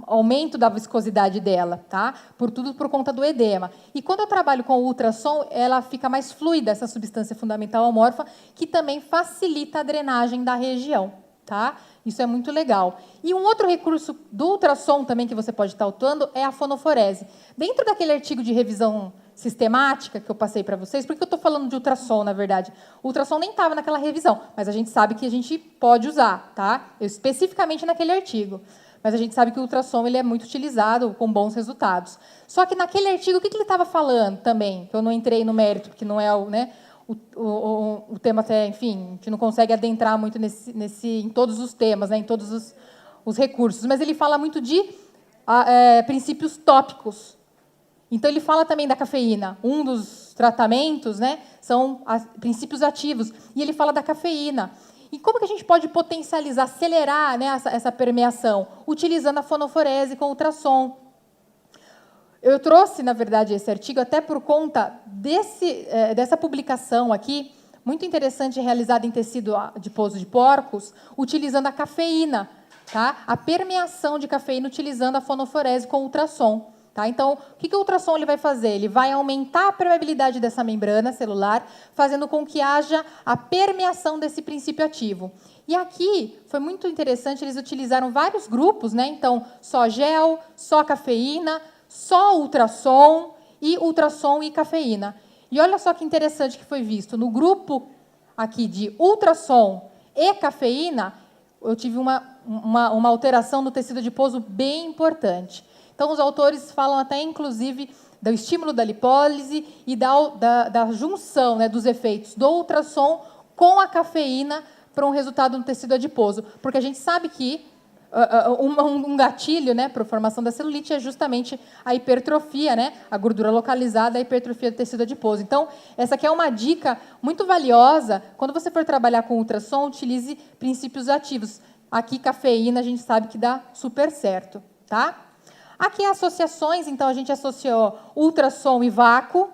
aumento da viscosidade dela, tá? Tudo por conta do edema. E quando eu trabalho com o ultrassom, ela fica mais fluida, essa substância fundamental amorfa, que também facilita a drenagem da região. Tá? Isso é muito legal. E um outro recurso do ultrassom também que você pode estar atuando é a fonoforese. Dentro daquele artigo de revisão sistemática que eu passei para vocês, por que eu estou falando de ultrassom, na verdade? O ultrassom nem estava naquela revisão, mas a gente sabe que a gente pode usar, tá? Especificamente naquele artigo. Mas a gente sabe que o ultrassom ele é muito utilizado com bons resultados. Só que naquele artigo, o que ele estava falando também? Que eu não entrei no mérito, porque não é o... Né? O tema até, enfim, a gente não consegue adentrar muito em todos os temas, né, em todos os recursos, mas ele fala muito de princípios tópicos. Então, ele fala também da cafeína. Um dos tratamentos, né, são princípios ativos, e ele fala da cafeína. E como que a gente pode potencializar, acelerar, né, essa permeação? Utilizando a fonoforese com ultrassom. Eu trouxe, na verdade, esse artigo até por conta dessa publicação aqui, muito interessante, realizada em tecido adiposo de porcos, utilizando a cafeína, tá? A permeação de cafeína utilizando a fonoforese com ultrassom. Tá? Então, o que o ultrassom ele vai fazer? Ele vai aumentar a permeabilidade dessa membrana celular, fazendo com que haja a permeação desse princípio ativo. E aqui foi muito interessante, eles utilizaram vários grupos, né? Então, só gel, só cafeína, só ultrassom e cafeína. E olha só que interessante que foi visto. No grupo aqui de ultrassom e cafeína, eu tive uma alteração no tecido adiposo bem importante. Então, os autores falam até, inclusive, do estímulo da lipólise e da junção, né, dos efeitos do ultrassom com a cafeína para um resultado no tecido adiposo. Porque a gente sabe que um gatilho, né, para a formação da celulite é justamente a hipertrofia, né, a gordura localizada, a hipertrofia do tecido adiposo. Então, essa aqui é uma dica muito valiosa. Quando você for trabalhar com ultrassom, utilize princípios ativos. Aqui, cafeína, a gente sabe que dá super certo. Tá? Aqui, associações. Então, a gente associou ultrassom e vácuo.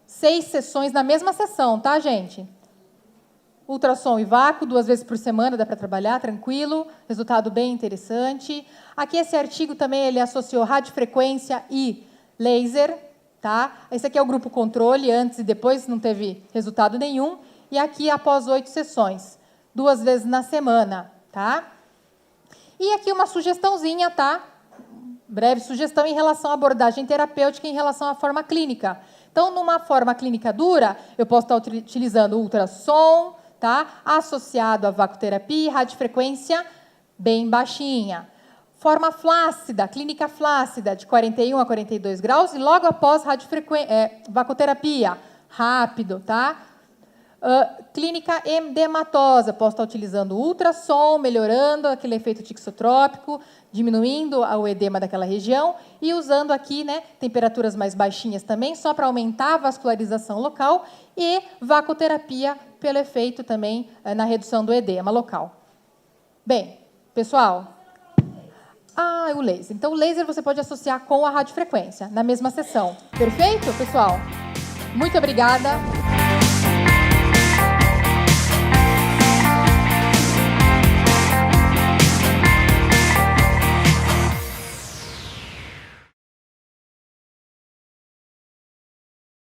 6 sessões na mesma sessão, tá, gente? Ultrassom e vácuo, 2 vezes por semana, dá para trabalhar, tranquilo. Resultado bem interessante. Aqui, esse artigo também ele associou radiofrequência e laser. Tá? Esse aqui é o grupo controle, antes e depois, não teve resultado nenhum. E aqui, após 8 sessões, 2 vezes na semana. Tá? E aqui uma sugestãozinha, tá? Breve sugestão em relação à abordagem terapêutica em relação à forma clínica. Então, numa forma clínica dura, eu posso estar utilizando ultrassom, tá? Associado à vacoterapia, radiofrequência bem baixinha. Forma flácida, clínica flácida, de 41 a 42 graus, e logo após vacoterapia, rápido, tá? Clínica edematosa, posso estar utilizando ultrassom, melhorando aquele efeito tixotrópico, diminuindo o edema daquela região, e usando aqui, né, temperaturas mais baixinhas também, só para aumentar a vascularização local, e vacoterapia pelo efeito também na redução do edema local. Bem, pessoal, o laser. Então, o laser você pode associar com a radiofrequência, na mesma sessão. Perfeito, pessoal? Muito obrigada.